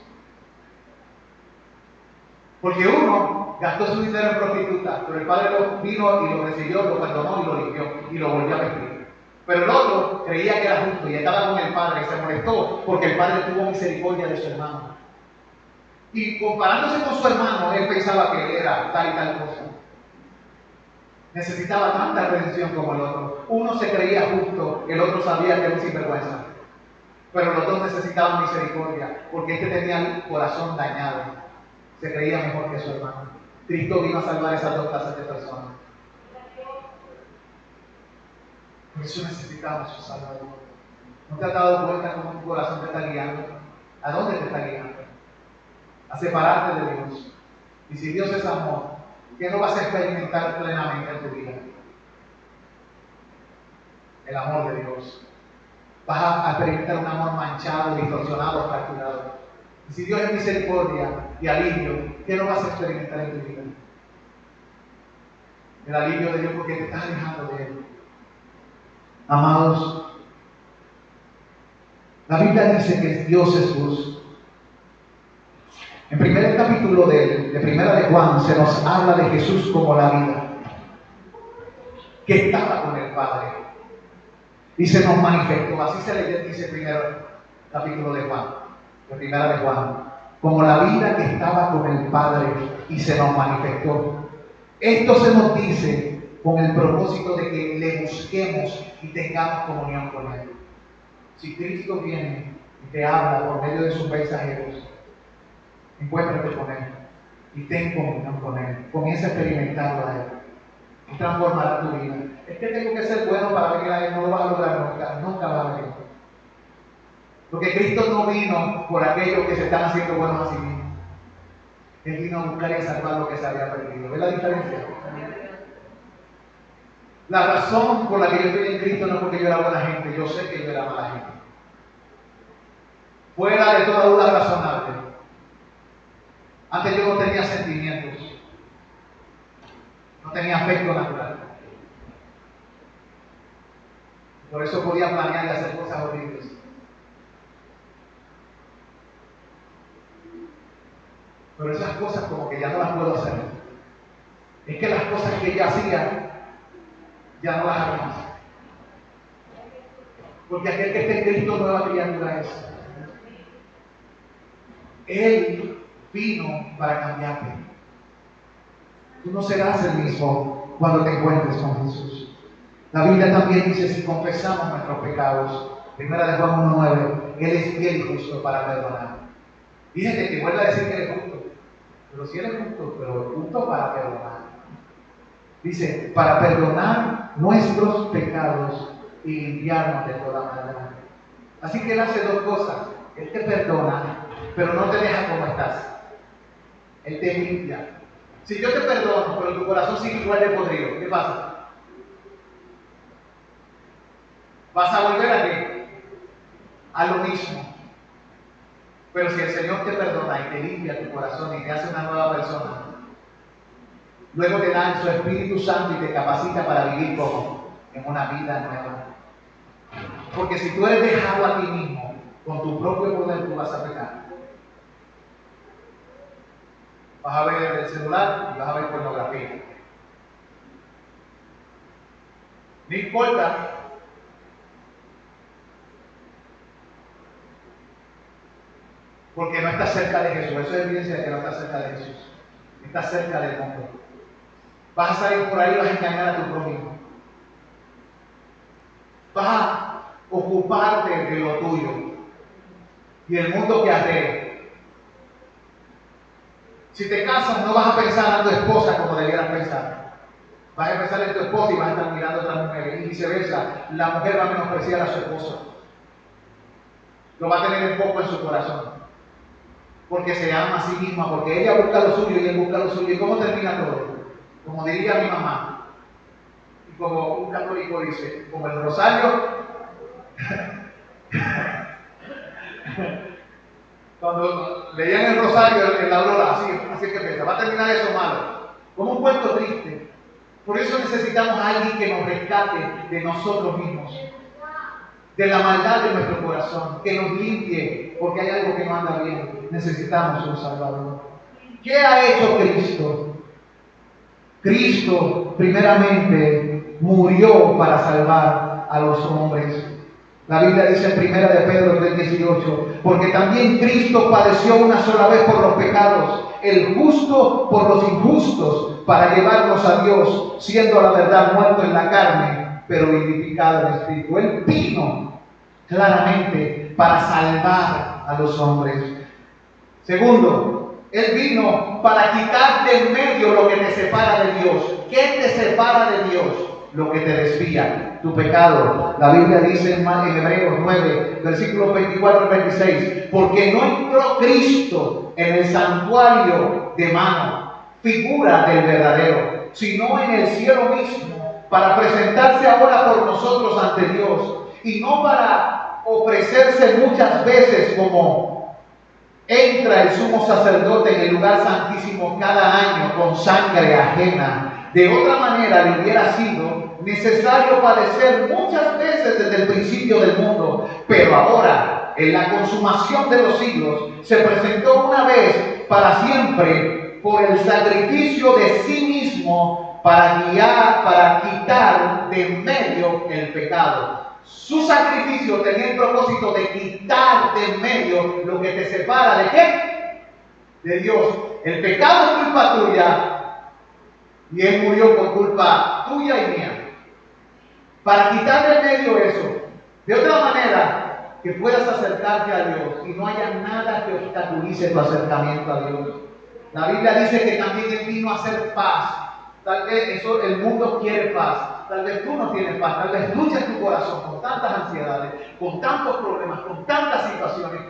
Porque uno gastó su dinero en prostituta, pero el padre vino y lo recibió, lo perdonó y lo limpió y lo volvió a vestir. Pero el otro creía que era justo y estaba con el padre y se molestó porque el padre tuvo misericordia de su hermano. Y comparándose con su hermano, él pensaba que él era tal y tal cosa. Necesitaba tanta redención como el otro. Uno se creía justo, el otro sabía que era un sinvergüenza. Pero los dos necesitaban misericordia porque este tenía el corazón dañado. Se creía mejor que su hermano. Cristo vino a salvar esas dos clases de personas. Por eso necesitamos un Salvador. ¿No te has dado cuenta cómo tu corazón te está guiando? ¿A dónde te está guiando? A separarte de Dios. Y si Dios es amor, ¿qué no vas a experimentar plenamente en tu vida? El amor de Dios. Vas a experimentar un amor manchado, distorsionado, fracturado. Y si Dios es misericordia y alivio, ¿qué no vas a experimentar en tu vida? El alivio de Dios porque te estás alejando de Él. Amados, la Biblia dice que Dios es justo. En el primer capítulo de Primera de Juan se nos habla de Jesús como la vida, que estaba con el Padre y se nos manifestó. Así se le dice el primer capítulo de Juan, de Primera de Juan, como la vida que estaba con el Padre y se nos manifestó. Esto se nos dice con el propósito de que le busquemos y tengamos comunión con Él. Si Cristo viene y te habla por medio de sus mensajeros, encuéntrate con Él y ten comunión con Él. Comienza a experimentarlo a Él y transformará tu vida. Es que tengo que ser bueno para venir a Él, no lo vas a lograr nunca, nunca vas a venir. Porque Cristo no vino por aquellos que se están haciendo buenos a sí mismos. Él vino a buscar y a salvar lo que se había perdido. ¿Ves la diferencia? La razón por la que yo estoy en Cristo no es porque yo era buena gente, yo sé que yo era mala gente. Fuera de toda duda razonable. Antes yo no tenía sentimientos. tenía afecto natural. Por eso podía planear y hacer cosas horribles. Pero esas cosas como que ya no las puedo hacer. Es que las cosas que ella hacía, ya no las hago más. Porque aquel que esté en Cristo, nueva criatura es. Él vino para cambiarte. Tú no serás el mismo cuando te encuentres con Jesús. La Biblia también dice, si confesamos nuestros pecados, 1 Juan 1:9, Él es fiel y justo para perdonar. Fíjate que vuelve a decir que Él es justo. Pero si Él es justo, pero justo para perdonar. Dice, para perdonar nuestros pecados y limpiarnos de toda maldad. Así que Él hace dos cosas. Él te perdona, pero no te deja como estás. Él te limpia. Si yo te perdono, pero tu corazón sigue igual de podrido, ¿qué pasa? ¿Vas a volver a qué? A lo mismo. Pero si el Señor te perdona y te limpia tu corazón y te hace una nueva persona, luego te da en su Espíritu Santo y te capacita para vivir como en una vida nueva. Porque si tú eres dejado a ti mismo, con tu propio poder tú vas a pecar. Vas a ver el celular y vas a ver pornografía. No importa. Porque no estás cerca de Jesús. Eso es evidencia de que no estás cerca de Jesús. Estás cerca del mundo. Vas a salir por ahí y vas a engañar a tu prójimo. Vas a ocuparte de lo tuyo. Y el mundo que arrea. Si te casas, no vas a pensar en tu esposa como debieras pensar. Vas a pensar en tu esposa y vas a estar mirando a otras mujeres. Y viceversa, la mujer va a menospreciar a su esposo. Lo va a tener un poco en su corazón. Porque se ama a sí misma, porque ella busca lo suyo y él busca lo suyo. ¿Y cómo termina todo? Como diría mi mamá, y como un católico dice, como el rosario, cuando leían el rosario en la aurora, así que piensa, va a terminar eso malo, como un cuento triste. Por eso necesitamos a alguien que nos rescate de nosotros mismos, de la maldad de nuestro corazón, que nos limpie, porque hay algo que no anda bien. Necesitamos un Salvador. ¿Qué ha hecho Cristo? Cristo, primeramente, murió para salvar a los hombres. La Biblia dice en 1 de Pedro 3:18, porque también Cristo padeció una sola vez por los pecados, el justo por los injustos, para llevarnos a Dios, siendo a la verdad muerto en la carne, pero vivificado en el Espíritu. Él vino claramente para salvar a los hombres. Segundo, Él vino para quitar de en medio lo que te separa de Dios. ¿Qué te separa de Dios? Lo que te desvía, tu pecado. La Biblia dice en Hebreos 9, versículos 24 al 26, porque no entró Cristo en el santuario de mano, figura del verdadero, sino en el cielo mismo, para presentarse ahora por nosotros ante Dios, y no para ofrecerse muchas veces como entra el sumo sacerdote en el lugar santísimo cada año con sangre ajena. De otra manera le hubiera sido necesario padecer muchas veces desde el principio del mundo, pero ahora, en la consumación de los siglos, se presentó una vez para siempre por el sacrificio de sí mismo para quitar de en medio el pecado. Su sacrificio tenía el propósito de quitar de en medio lo que te separa ¿de qué? De Dios. El pecado es culpa tuya y Él murió por culpa tuya y mía. Para quitar de en medio eso. De otra manera, que puedas acercarte a Dios y no haya nada que obstaculice tu acercamiento a Dios. La Biblia dice que también Él vino a hacer paz. Tal vez el mundo quiere paz. Tal vez tú no tienes paz. Tal vez luchas en tu corazón con tantas ansiedades, con tantos problemas, con tantas situaciones.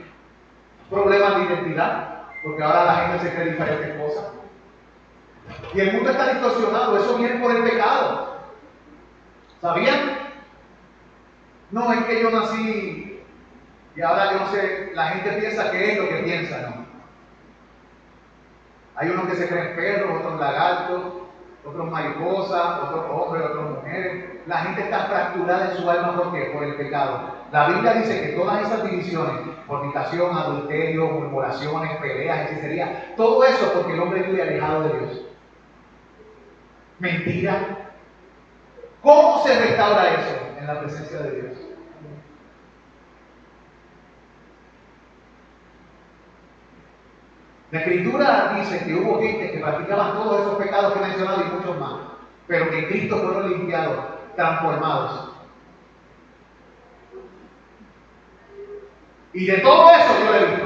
Problemas de identidad, porque ahora la gente se cree diferentes cosas. Y el mundo está distorsionado. Eso viene por el pecado. ¿Sabían? No, es que yo nací y ahora yo no sé. La gente piensa que es lo que piensa, ¿no? Hay unos que se creen perros, otros lagartos, otros mariposas, otros hombres, otras mujeres. La gente está fracturada en su alma, ¿por qué? Por el pecado. La Biblia dice que todas esas divisiones, fornicación, adulterio, murmuraciones, peleas, hechicería, todo eso porque el hombre vive alejado de Dios. Mentira. ¿Cómo se restaura eso? En la presencia de Dios. La Escritura dice que hubo gente que practicaban todos esos pecados que he mencionado y muchos más, pero que en Cristo fueron limpiados, transformados. Y de todo eso yo lo he visto.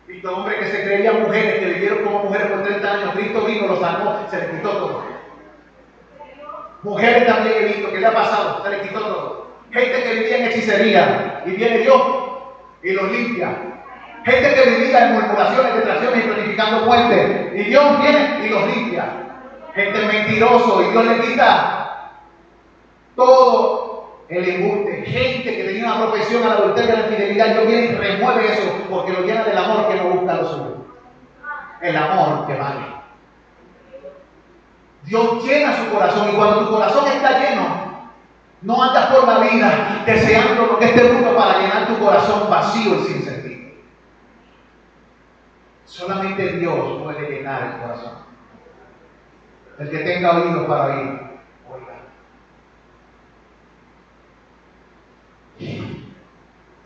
Visto hombres que se creían mujeres, que vivieron como mujeres por 30 años, Cristo vino, los salvó, se les quitó todo. Mujeres también he visto, ¿qué le ha pasado? Se les quitó todo. Gente que vivía en hechicería, y viene Dios y los limpia. Gente que vivía en murmuraciones, detracciones y planificando muerte, y Dios viene y los limpia. Gente mentiroso, y Dios le quita todo el embuste. Gente que tenía una profesión a la adulterio y a la infidelidad, Dios viene y remueve eso, porque lo llena del amor que no busca lo suyo. El amor que vale. Dios llena su corazón, y cuando tu corazón está lleno, no andas por la vida deseando lo que este mundo para llenar tu corazón vacío y sin sentido. Solamente Dios puede llenar el corazón. El que tenga oídos para oír, oiga.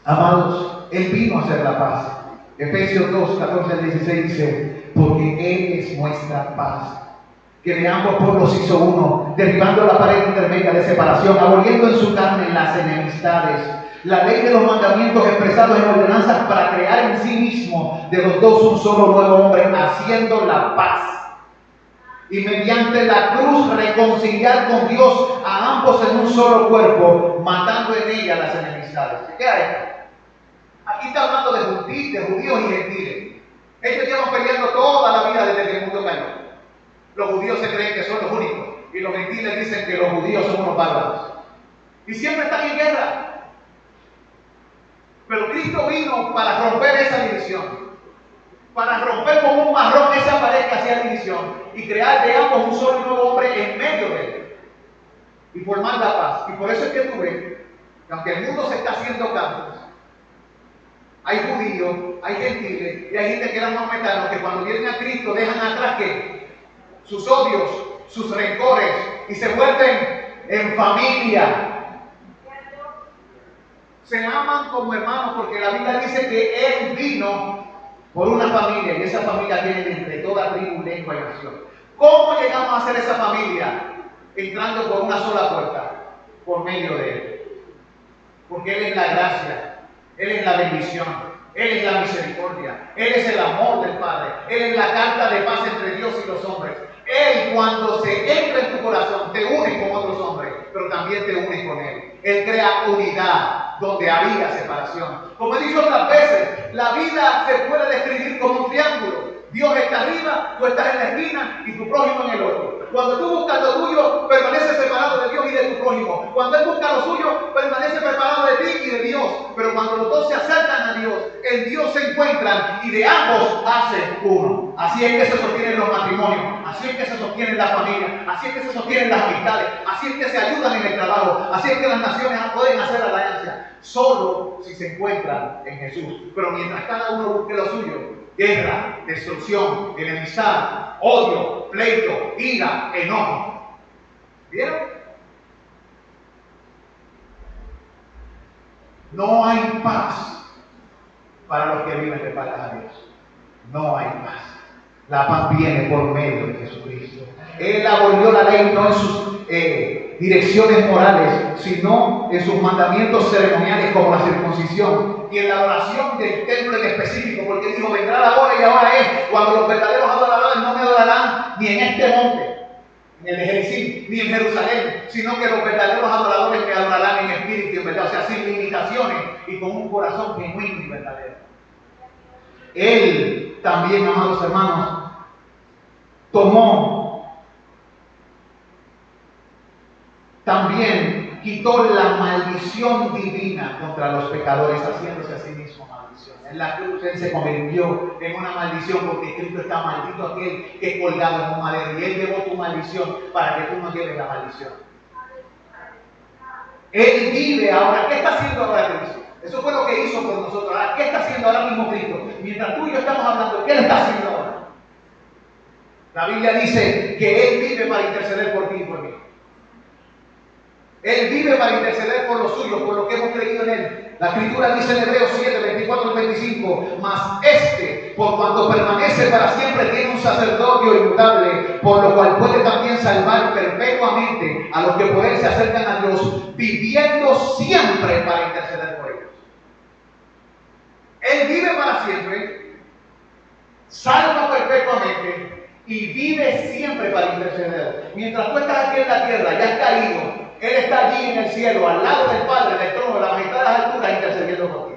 Amados, Él vino a hacer la paz. Efesios 2, 14 al 16 dice, porque Él es nuestra paz, que de ambos pueblos hizo uno, derribando la pared intermedia de separación, aboliendo en su carne las enemistades, la ley de los mandamientos expresados en ordenanzas para crear en sí mismo de los dos un solo nuevo hombre, haciendo la paz. Y mediante la cruz reconciliar con Dios a ambos en un solo cuerpo, matando en ella las enemistades. ¿Qué hay? Aquí está hablando de judíos y gentiles. Ellos llevan peleando toda la vida desde que el mundo cayó. Los judíos se creen que son los únicos y los gentiles dicen que los judíos son unos bárbaros. Y siempre están en guerra. Pero Cristo vino para romper esa división, para romper como un marrón esa pared que hacía división y crear de ambos un solo y nuevo hombre en medio de él y formar la paz. Y por eso es que tú ves que aunque el mundo se está haciendo campos, hay judíos, hay gentiles y hay gente que eran maometanos que cuando vienen a Cristo dejan atrás que sus odios, sus rencores y se vuelven en familia. Se aman como hermanos porque la Biblia dice que Él vino por una familia y esa familia tiene entre toda tribu, lengua y nación. ¿Cómo llegamos a ser esa familia? Entrando por una sola puerta, por medio de Él. Porque Él es la gracia, Él es la bendición, Él es la misericordia, Él es el amor del Padre, Él es la carta de paz entre Dios y los hombres. Él, cuando se entra en tu corazón, te une con otros hombres, pero también te une con Él. Él crea unidad donde había separación. Como he dicho otras veces, la vida se puede describir como un triángulo. Dios está arriba, tú estás en la esquina y tu prójimo en el otro. Cuando tú buscas lo tuyo, permaneces separado de Dios y de tu prójimo. Cuando Él busca lo suyo, permanece separado de ti y de Dios. Pero cuando los dos se acercan a Dios, en Dios se encuentran y de ambos hacen uno. Así es que se sostienen los matrimonios, así es que se sostienen las familias, así es que se sostienen las amistades, así es que se ayudan en el trabajo, así es que las naciones pueden hacer alianza. Solo si se encuentran en Jesús. Pero mientras cada uno busque lo suyo, guerra, destrucción, enemistad, odio, pleito, ira, enojo. ¿Vieron? No hay paz para los que viven de espaldas a Dios. No hay paz. La paz viene por medio de Jesucristo. Él abolió la ley no en sus direcciones morales, sino en sus mandamientos ceremoniales como la circuncisión y en la adoración del templo en específico, porque dijo, vendrá la hora y ahora es cuando los verdaderos adoradores no me adorarán ni en este monte, ni en el Gerizim, ni en Jerusalén, sino que los verdaderos adoradores me adorarán en espíritu y en verdad, o sea, sin limitaciones y con un corazón genuino y verdadero. Él también, amados hermanos, quitó quitó la maldición divina contra los pecadores, haciéndose a sí mismo maldición. En la cruz Él se convirtió en una maldición porque escrito está: maldito aquel que es colgado en un madero. Y Él llevó tu maldición para que tú no lleves la maldición. Él vive ahora. ¿Qué está haciendo ahora Cristo? Eso fue lo que hizo por nosotros. Ahora, ¿qué está haciendo ahora mismo Cristo? Mientras tú y yo estamos hablando, ¿qué le está haciendo ahora? La Biblia dice que Él vive para interceder por ti y por mí. Él vive para interceder por los suyos, por lo que hemos creído en Él. La Escritura dice en Hebreos 7, 24 al 25: mas por cuanto permanece para siempre, tiene un sacerdocio inmutable, por lo cual puede también salvar perpetuamente a los que por Él se acercan a Dios, viviendo siempre para interceder por ellos. Él vive para siempre, salva perpetuamente y vive siempre para interceder. Mientras tú estás aquí en la tierra, ya has caído, Él está allí en el cielo, al lado del Padre, del trono, de la majestad de las alturas, intercediendo por ti.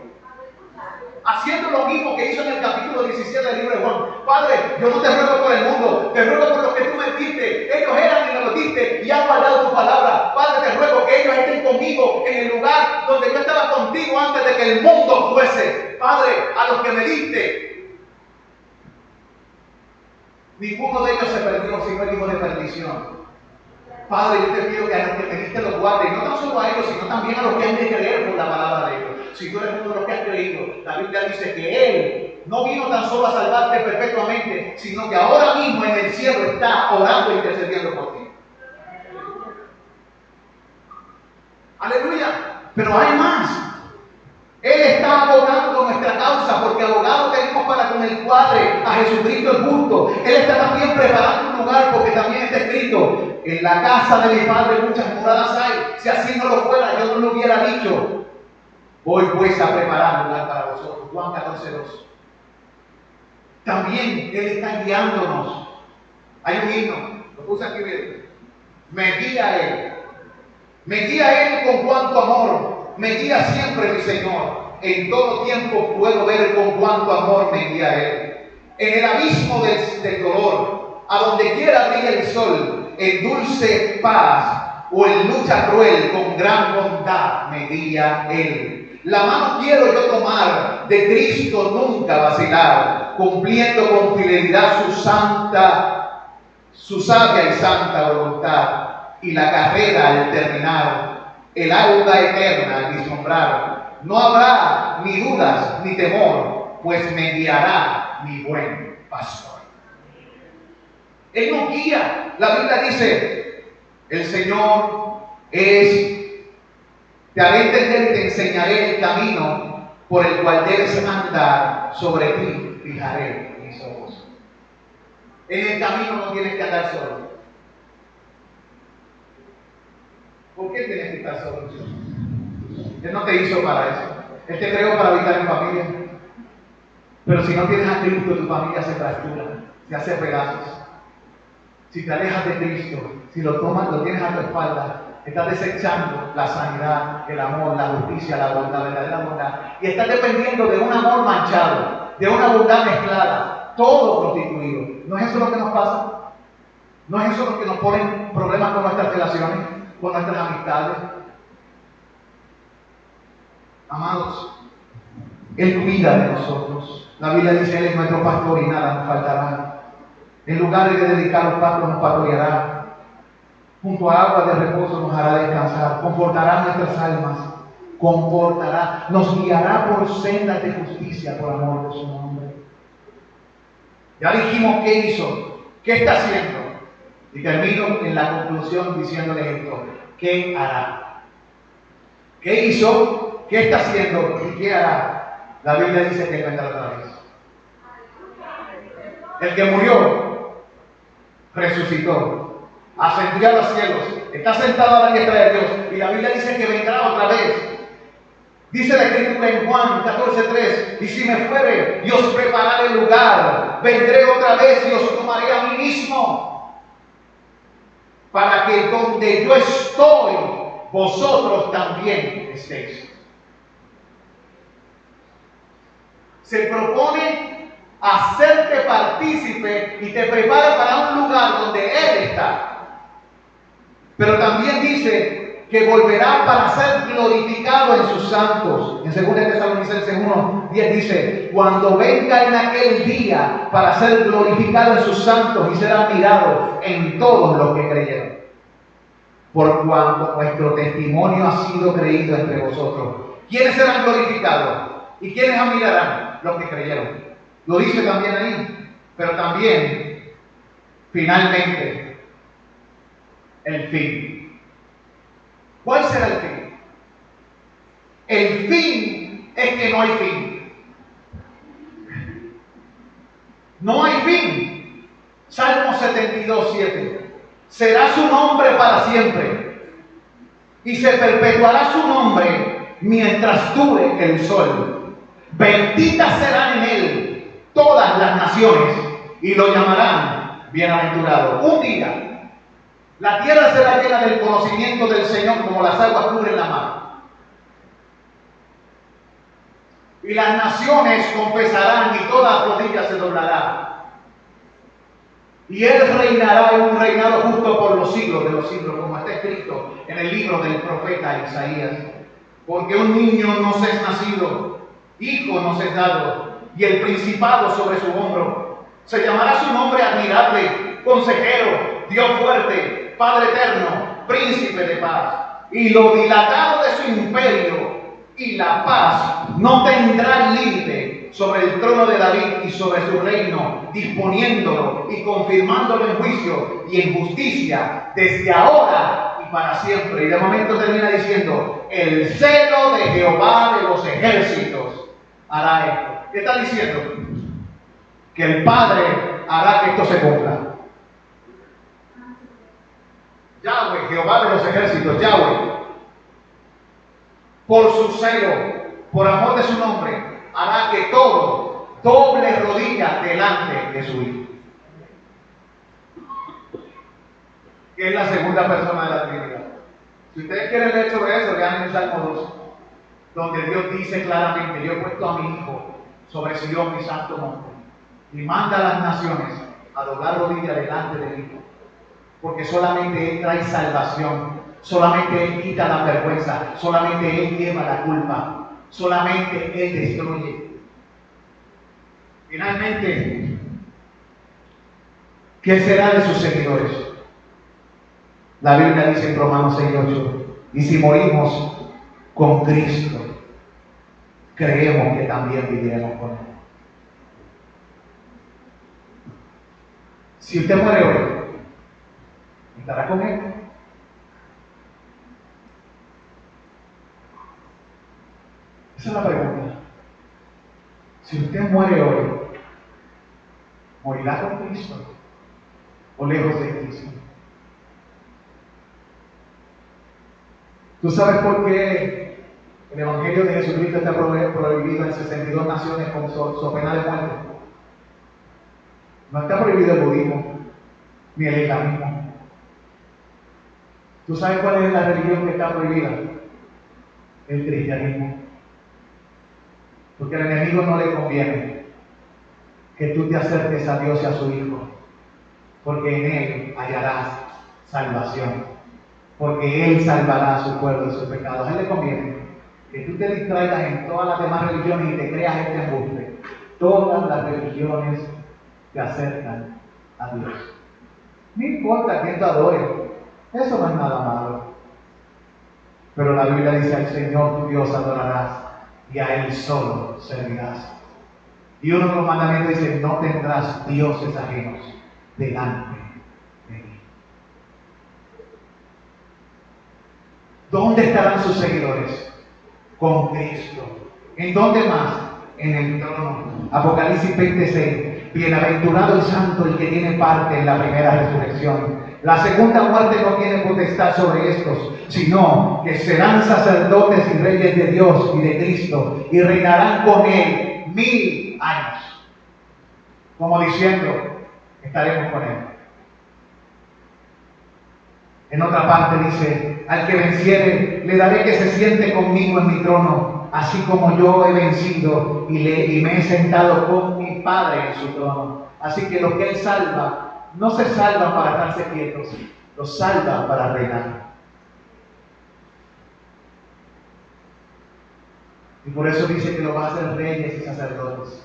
Haciendo lo mismo que hizo en el capítulo 17 del libro de Juan. Padre, yo no te ruego por el mundo, te ruego por los que tú me diste. Ellos eran y me los diste y han guardado tu palabra. Padre, te ruego que ellos estén conmigo en el lugar donde yo estaba contigo antes de que el mundo fuese. Padre, a los que me diste, ninguno de ellos se perdió, sino el hijo de perdición. Padre, yo te pido que a los que me diste los guardes, no tan solo a ellos, sino también a los que han de creer por la palabra de ellos. Si tú eres uno de los que has creído, la Biblia dice que Él no vino tan solo a salvarte perpetuamente, sino que ahora mismo en el cielo está orando e intercediendo por ti. Aleluya. Pero hay más. Él está abogando con nuestra causa, porque abogado tenemos para con el Padre, a Jesucristo el justo. Él está también preparando un lugar, porque también está escrito: en la casa de mi Padre muchas moradas hay. Si así no lo fuera, yo no lo hubiera dicho. Voy pues a preparar un lugar para vosotros. Juan 14:2. También Él está guiándonos. Hay un himno, lo puse aquí bien. Me guía Él. Me guía Él con cuánto amor. Me guía siempre mi Señor. En todo tiempo puedo ver con cuánto amor me guía Él. En el abismo del dolor, a donde quiera brilla el sol, en dulce paz o en lucha cruel, con gran bondad me guía Él. La mano quiero yo tomar, de Cristo nunca vacilar, cumpliendo con fidelidad su sabia y santa voluntad. Y la carrera al terminar, el alba eterna al vislumbrar, no habrá ni dudas ni temor, pues me guiará mi buen pastor. Él nos guía. La Biblia dice: el Señor te haré entender y te enseñaré el camino por el cual debes andar, sobre ti fijaré mis ojos. En el camino no tienes que andar solo. ¿Por qué tienes que estar solo? Él no te hizo para eso. Él te creó para habitar en familia. Pero si no tienes a Cristo, tu familia se fractura, se hace pedazos. Si te alejas de Cristo, si lo tomas, lo tienes a tu espalda, estás desechando la sanidad, el amor, la justicia, la bondad, la verdadera bondad. Y estás dependiendo de un amor manchado, de una bondad mezclada, todo prostituido. ¿No es eso lo que nos pasa? ¿No es eso lo que nos pone problemas con nuestras relaciones, con nuestras amistades? Amados, Él cuida de nosotros. La Biblia dice: Él es nuestro pastor y nada nos faltará. En lugar de dedicar los pastos nos pastoreará. Junto a agua de reposo nos hará descansar. Confortará nuestras almas. Confortará. Nos guiará por sendas de justicia por amor de su nombre. Ya dijimos qué hizo, qué está haciendo. Y termino en la conclusión diciéndole esto: ¿qué hará? ¿Qué hizo? ¿Qué está haciendo? ¿Y qué hará? La Biblia dice que vendrá otra vez. El que murió, resucitó, ascendió a los cielos, está sentado a la diestra de Dios, y la Biblia dice que vendrá otra vez. Dice la Escritura en Juan 14:3: y si me fuere y os prepararé el lugar, vendré otra vez y os tomaré a mí mismo, para que donde yo estoy, vosotros también estéis. Se propone hacerte partícipe y te prepara para un lugar donde Él está. Pero también dice que volverá para ser glorificado en sus santos. En 2 Tesalonicenses 1:10 dice, cuando venga en aquel día para ser glorificado en sus santos y ser admirado en todos los que creyeron. Por cuanto nuestro testimonio ha sido creído entre vosotros. ¿Quiénes serán glorificados? ¿Y quiénes admirarán? Los que creyeron. Lo dice también ahí. Pero también, finalmente, el fin. ¿Cuál será el fin? El fin es que no hay fin. No hay fin. Salmo 72:7. Será su nombre para siempre, y se perpetuará su nombre mientras dure el sol. Benditas serán en él todas las naciones, y lo llamarán bienaventurado. Un día, la tierra será llena del conocimiento del Señor como las aguas cubren la mar. Y las naciones confesarán y toda rodilla se doblará. Y él reinará en un reinado justo por los siglos de los siglos, como está escrito en el libro del profeta Isaías. Porque un niño nos es nacido, hijo nos es dado, y el principado sobre su hombro. Se llamará su nombre admirable, consejero, Dios fuerte, Padre eterno, príncipe de paz. Y lo dilatado de su imperio y la paz no tendrá límite sobre el trono de David y sobre su reino, disponiéndolo y confirmándolo en juicio y en justicia desde ahora y para siempre. Y de momento termina diciendo, el celo de Jehová de los ejércitos hará esto. ¿Qué está diciendo? Que el Padre hará que esto se cumpla. Yahweh, Jehová de los ejércitos, Yahweh, por su celo, por amor de su nombre, hará que todo doble rodilla delante de su Hijo. Que es la segunda persona de la Trinidad. Si ustedes quieren leer sobre eso, vean en Salmo 2, donde Dios dice claramente, yo he puesto a mi Hijo sobre Sion, mi santo monte, y manda a las naciones a doblar rodilla delante del Hijo, porque solamente Él trae salvación, solamente Él quita la vergüenza, solamente Él lleva la culpa. Solamente Él destruye. Finalmente, ¿qué será de sus seguidores? La Biblia dice en Romanos 6:8, y si morimos con Cristo, creemos que también viviremos con Él. Si usted muere hoy, ¿estará con Él? Esa es la pregunta. Si usted muere hoy, ¿morirá con Cristo o lejos de Cristo? ¿Tú sabes por qué el Evangelio de Jesucristo está prohibido en 62 naciones con su pena de muerte? No está prohibido el budismo ni el islamismo. ¿Tú sabes cuál es la religión que está prohibida? El cristianismo. Porque al enemigo no le conviene que tú te acerques a Dios y a su Hijo, porque en Él hallarás salvación, porque Él salvará a su pueblo de sus pecados. A Él le conviene que tú te distraigas en todas las demás religiones y te creas este embuste. Todas las religiones te acercan a Dios. No importa quién te adore, eso no es nada malo. Pero la Biblia dice, al Señor tu Dios adorarás y a Él solo servirás. Y uno de los mandamientos dice, no tendrás dioses ajenos delante de mí. ¿Dónde estarán sus seguidores? Con Cristo. ¿En dónde más? En el trono. Apocalipsis 26. Bienaventurado el santo el que tiene parte en la primera resurrección. La segunda muerte no tiene potestad sobre estos, sino que serán sacerdotes y reyes de Dios y de Cristo, y reinarán con Él 1000 años. Como diciendo, estaremos con Él. En otra parte dice, al que venciere, le daré que se siente conmigo en mi trono, así como yo he vencido y me he sentado con mi Padre en su trono. Así que los que Él salva, no se salvan para estarse quietos, los salvan para reinar. Y por eso dice que lo va a hacer reyes y sacerdotes.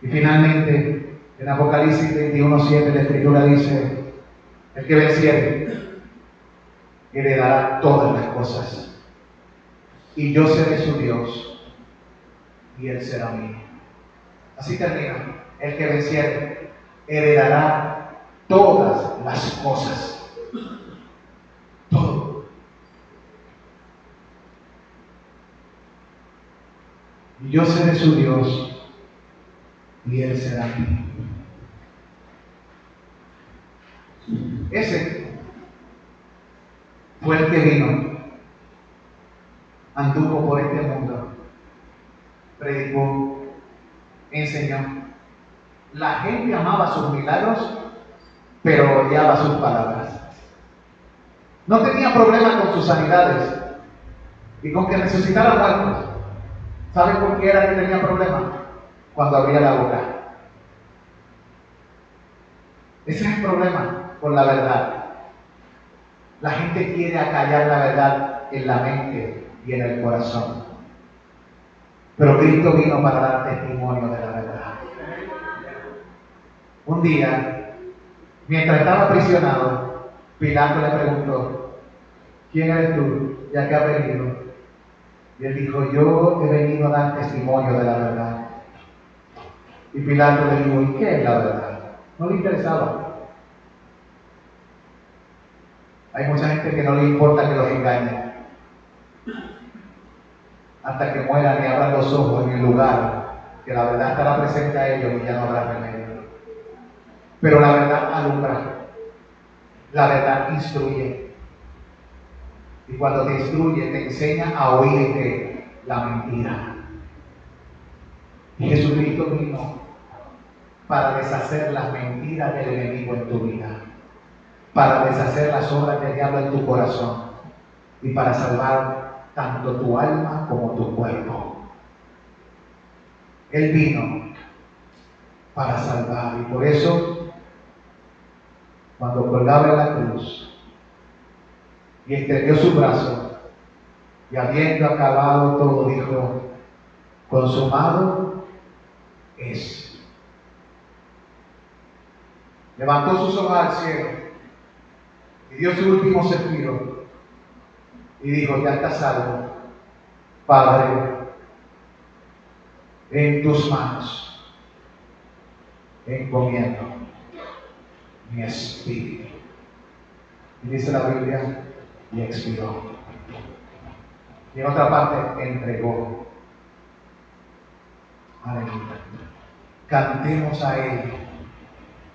Y finalmente, en Apocalipsis 21:7, la Escritura dice: el que venciere heredará todas las cosas, y yo seré su Dios, y él será mío. Así termina: el que venciere heredará todas las cosas. Todo. Y yo seré su Dios, y él será mío. Ese fue el que vino, anduvo por este mundo, predicó, enseñó. La gente amaba sus milagros, pero odiaba sus palabras. No tenía problema con sus sanidades y con que resucitara muertos. ¿Saben por qué era que tenía problema? Cuando abría la boca. Ese es el problema con la verdad. La gente quiere acallar la verdad en la mente y en el corazón. Pero Cristo vino para dar testimonio de la verdad. Un día, mientras estaba aprisionado, Pilato le preguntó: ¿quién eres tú? ¿Y a qué has venido? Y él dijo: yo he venido a dar testimonio de la verdad. Y Pilato le dijo: ¿y qué es la verdad? No le interesaba. Hay mucha gente que no le importa que los engañen, hasta que mueran y abran los ojos en el lugar que la verdad estará presente a ellos y ya no habrá remedio. Pero la verdad alumbra, la verdad instruye, y cuando te instruye te enseña a oírte la mentira. Y Jesucristo vino para deshacer las mentiras del enemigo en tu vida, para deshacer las obras del diablo en tu corazón y para salvar tanto tu alma como tu cuerpo. Él vino para salvar, y por eso cuando colgaba en la cruz y extendió su brazo y habiendo acabado todo dijo: consumado es. Levantó sus ojos al cielo y dio su último suspiro y dijo: ya está salvo. Padre, en tus manos encomiendo mi espíritu. Y dice la Biblia: y expiró. Y en otra parte, entregó. Aleluya. Cantemos a Él,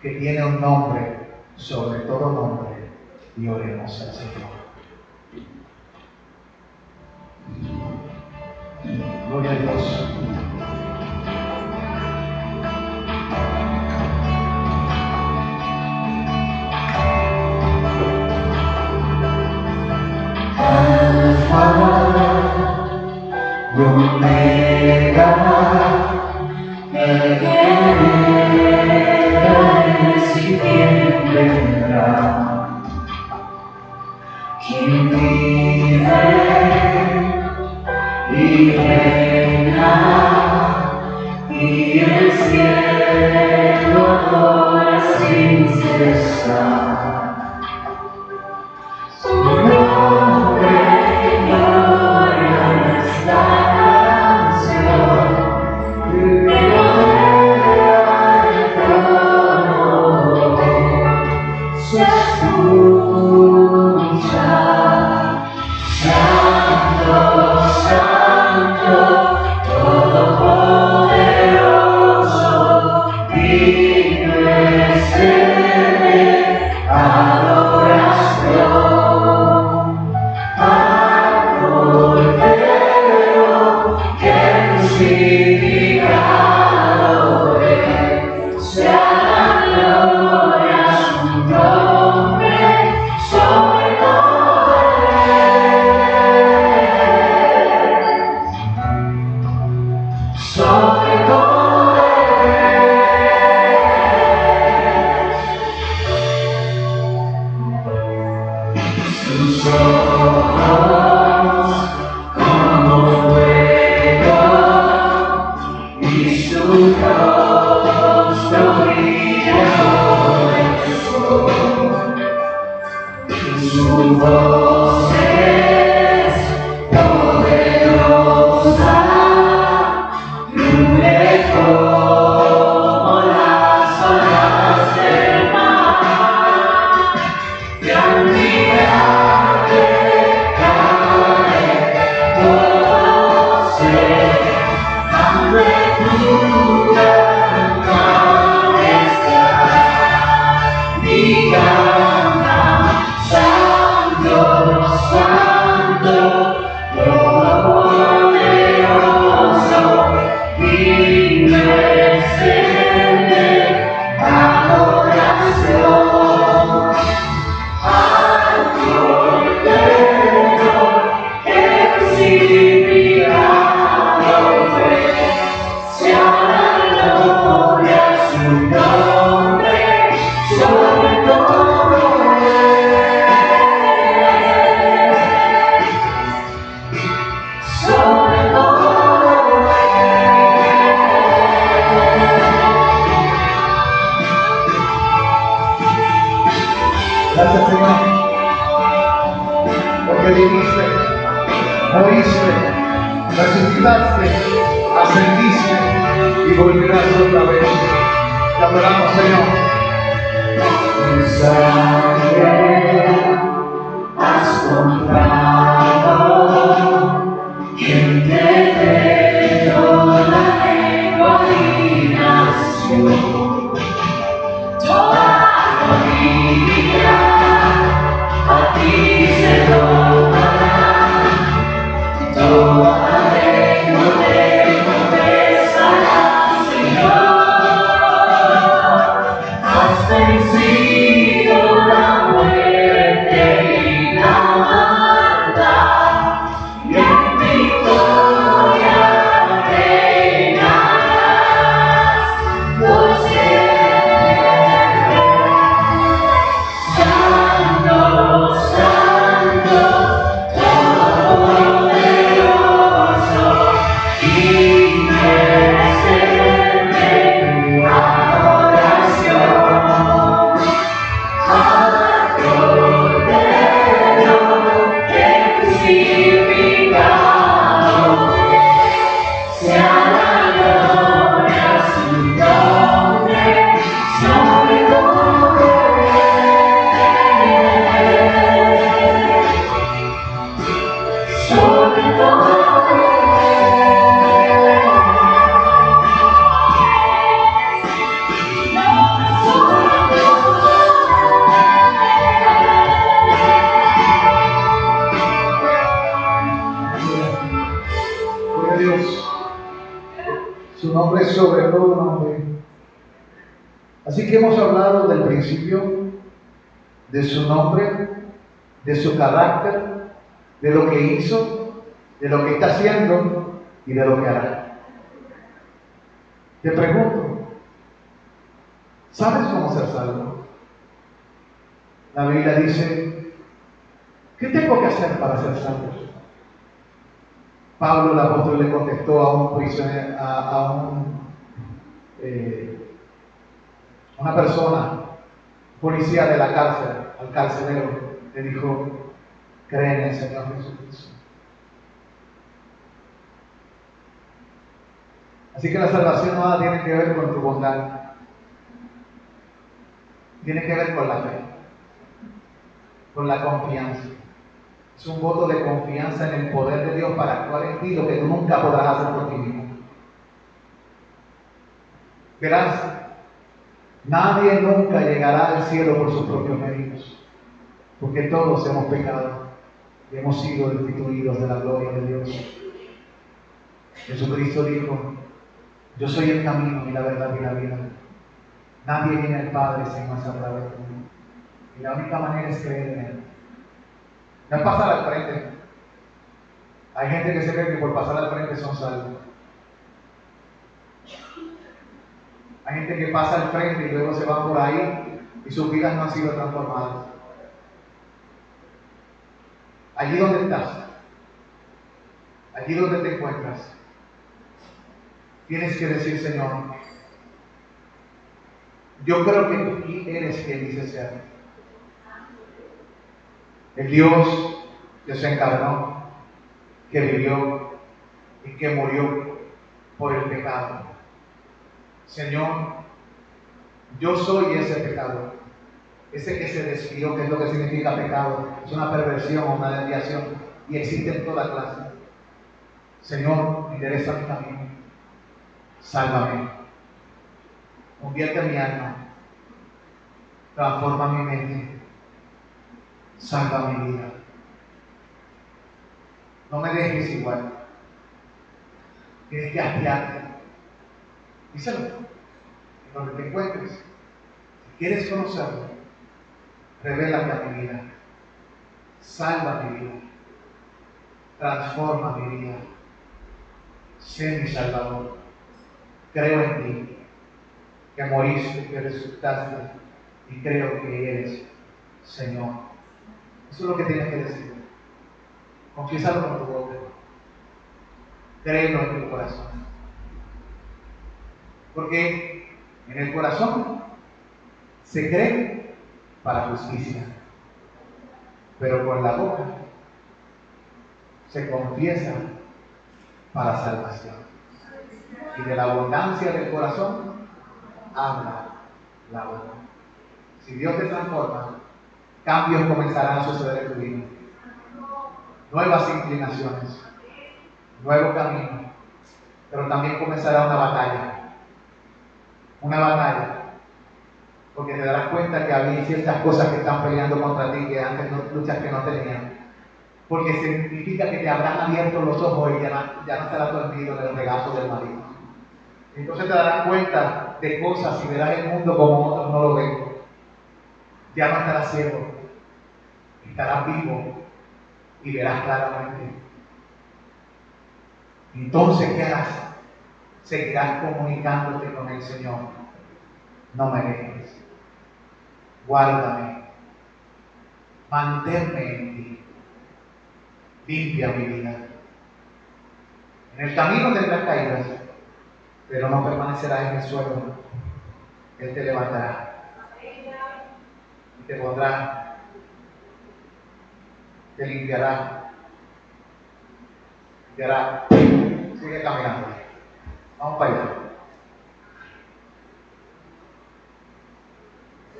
que tiene un nombre sobre todo nombre, y oremos al Señor. Gloria a Dios. Omega, el que eres y quien vendrá, quien vive y reina, y el cielo adora sin cesar. Su nombre sus ojos como fuego. voz es poderosa, fluye como las olas del mar, y al mirarte cae todo ser, hambre pura majestad, y canta, Santo, Santo, Todopoderoso, digno es de adoración. Al Cordero que crucificado fue, sea la gloria su nombre sobre todo. Sobre todo. Gracias, Señor, porque viniste, moriste, resucitaste, ascendiste y volverás otra vez. Te adoramos, Señor. Tu sangre has comprado gente de toda lengua y nación, toda rodilla a ti se doblará, toda lengua te confesará, Señor, has vencido la muerte y la maldad, y en victoria reinarás por siempre. Santo, Santo, Todopoderoso, digno es de adoración. Al Cordero que crucificado fue, sea la gloria su nombre sobre todo. Sobre todo. Gloria a Dios. Su nombre es sobre todo nombre. Así que hemos hablado del principio, de su nombre, de su carácter, de lo que hizo, de lo que está haciendo y de lo que hará. Te pregunto, ¿sabes cómo ser salvo? La Biblia dice, ¿qué tengo que hacer para ser salvo? Pablo el apóstol le contestó a un prisionero, una persona, policía de la cárcel, al carcelero, le dijo, cree en el Señor Jesucristo. Así que la salvación nada tiene que ver con tu bondad, tiene que ver con la fe, con la confianza. Es un voto de confianza en el poder de Dios para actuar en ti lo que tú nunca podrás hacer por ti mismo. Verás, nadie nunca llegará al cielo por sus propios méritos, porque todos hemos pecado y hemos sido destituidos de la gloria de Dios. Jesucristo dijo, yo soy el camino y la verdad y la vida. Nadie viene al Padre sin más a través de mí. Y la única manera es creer en Él. No es pasar al frente. Hay gente que se cree que por pasar al frente son salvos. Hay gente que pasa al frente y luego se va por ahí y sus vidas no han sido transformadas. Allí donde estás, allí donde te encuentras, tienes que decir, Señor, yo creo que tú eres quien dice ser. El Dios que se encarnó, que vivió y que murió por el pecado. Señor, yo soy ese pecado, ese que se desvió, que es lo que significa pecado. Es una perversión o una desviación y existe en toda clase. Señor, endereza mi camino, sálvame, convierte mi alma, transforma mi mente, salva mi vida. No me dejes igual. Tienes que hastiarte. Díselo. En donde te encuentres. Si quieres conocerlo, revélate a mi vida. Salva mi vida. Transforma mi vida. Sé mi Salvador. Creo en ti. Que moriste, que resucitaste. Y creo que eres Señor. Eso es lo que tienes que decir. Confiésalo con tu boca. Créelo en tu corazón. Porque en el corazón se cree para justicia, pero con la boca se confiesa para salvación. Y de la abundancia del corazón habla la boca. Si Dios te transforma, cambios comenzarán a suceder en tu vida. Nuevas inclinaciones, nuevo camino, pero también comenzará una batalla. Una batalla. Porque te darás cuenta que había ciertas cosas que están peleando contra ti que antes luchas que no tenían. Porque significa que te habrán abierto los ojos y ya no estarás dormido en el regazo del marido. Entonces te darás cuenta de cosas y verás el mundo como otros no lo ven. Ya no estarás ciego, estarás vivo y verás claramente. Entonces, ¿qué harás? Seguirás comunicándote con el Señor. No me dejes. Guárdame. Manténme en ti. Limpia mi vida. En el camino tendrás caídas, pero no permanecerás en el suelo. Él te levantará y te pondrá, te limpiará, te hará. Sigue caminando. Vamos para allá.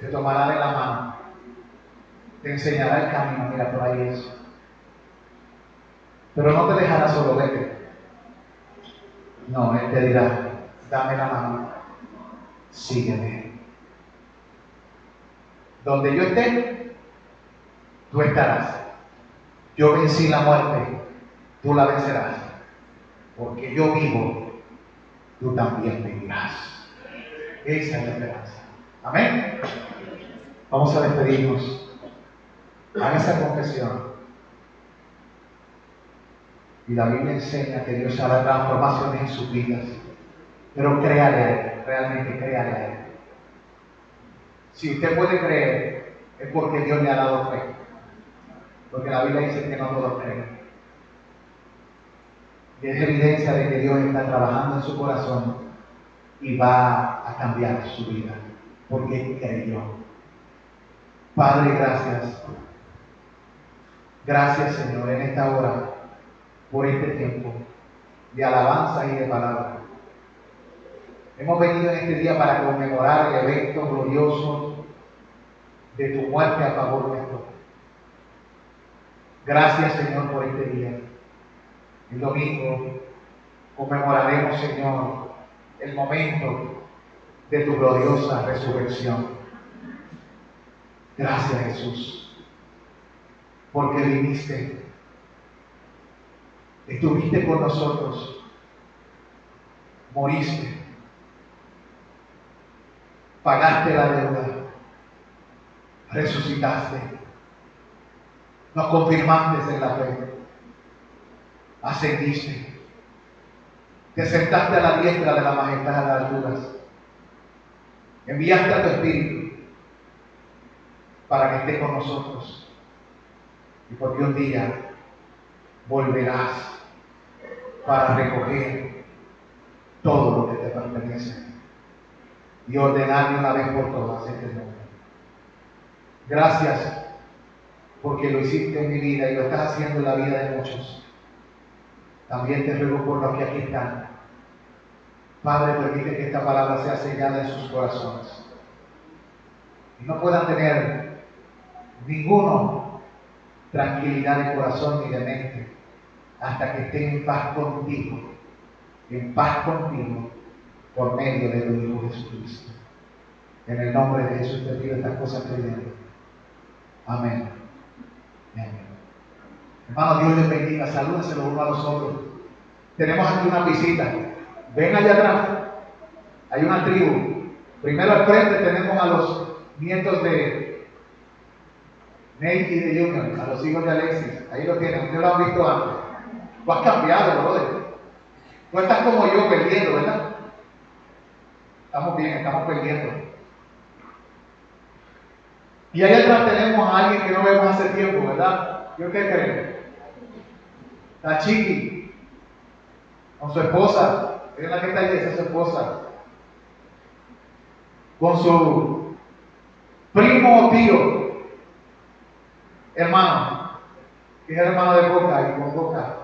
Te tomará de la mano, te enseñará el camino. Mira, por ahí es. Pero no te dejará solo, vete. No, Él te dirá, dame la mano, sígueme. Donde yo esté, tú estarás. Yo vencí la muerte, tú la vencerás. Porque yo vivo, tú también vivirás. Esa es la esperanza. Amén. Vamos a despedirnos. Haga esa confesión. Y la Biblia enseña que Dios hará transformaciones en sus vidas. Pero créale a Él, realmente créale a Él. Si usted puede creer, es porque Dios le ha dado fe. Porque la Biblia dice que no todos creen. Y es evidencia de que Dios está trabajando en su corazón y va a cambiar su vida. Porque creyó. Padre, gracias. Gracias, Señor, en esta hora, por este tiempo de alabanza y de palabra. Hemos venido en este día para conmemorar el evento glorioso de tu muerte a favor nuestro. Gracias, Señor, por este día. El domingo conmemoraremos, Señor, el momento de tu gloriosa resurrección. Gracias, Jesús, porque viniste, estuviste con nosotros, moriste, pagaste la deuda, resucitaste, nos confirmaste en la fe, ascendiste, te sentaste a la diestra de la majestad a las alturas, enviaste a tu Espíritu para que esté con nosotros y porque un día volverás para recoger todo lo que te pertenece y ordenar de una vez por todas este mundo. Gracias porque lo hiciste en mi vida y lo estás haciendo en la vida de muchos. También te ruego por los que aquí están. Padre, permite que esta palabra sea sellada en sus corazones y no puedan tener ninguno tranquilidad de corazón ni de mente hasta que estén en paz contigo, por medio de tu Hijo Jesucristo. En el nombre de Jesús te pido estas cosas creyendo. Amén. Amén. Hermanos, Dios les bendiga. Salúdense los unos a los otros. Tenemos aquí una visita. Ven allá atrás. Hay una tribu. Primero al frente tenemos a los nietos de Nate y de Junior, a los hijos de Alexis. Ahí lo tienen. Ustedes lo han visto antes. Tú has cambiado, brother. Tú estás como yo perdiendo, ¿verdad? Estamos bien, estamos perdiendo. Y allá atrás tenemos a alguien que no vemos hace tiempo, ¿verdad? ¿Yo qué creen? La Chiqui, con su esposa. Miren la que está ahí, esa es su esposa. Con su primo o tío, hermano, que es el hermano de Boca y con Boca.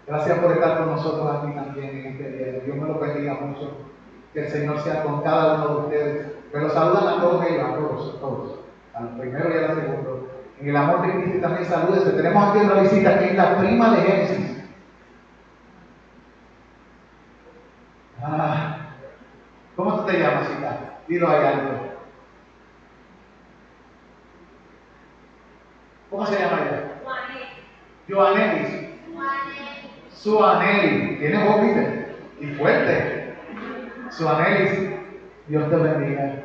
Gracias por estar con nosotros aquí también en este día. Dios me lo bendiga mucho. Que el Señor sea con cada uno de ustedes. Pero saludan a todos ellos, a todos. Al primero y al segundo. En el amor de Cristo también salúdense. Tenemos aquí una visita que es la prima de Génesis. ¿Cómo tú te llamas, chica? Dilo ahí alto. ¿Cómo se llama ella? Joanelis. Suanelis. Tiene voz, ¿viste? Y fuerte. Suanelis. Dios te bendiga.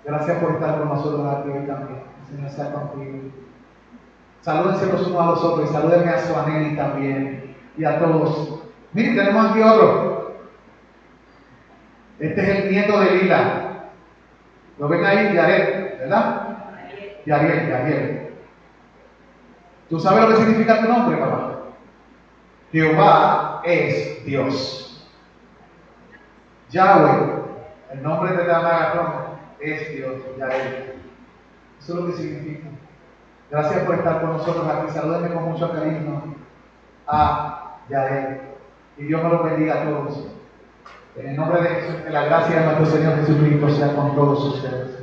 Gracias por estar con nosotros aquí hoy también. El Señor sea contigo. Salúdense los unos a los otros y salúdenme a Suanelis también. Y a todos. Miren, tenemos aquí otro. Este es el nieto de Lila. ¿Lo ven ahí? Yaret, ¿verdad? Yariel. ¿Tú sabes lo que significa tu nombre, papá? Jehová es Dios. Yahweh, el nombre de la Megatron, es Dios, Yahweh. Eso es lo que significa. Gracias por estar con nosotros aquí. Salúdenme con mucho cariño a Yahweh. Y Dios me los bendiga a todos. En el nombre de Jesús, que la gracia de nuestro Señor Jesucristo sea con todos ustedes.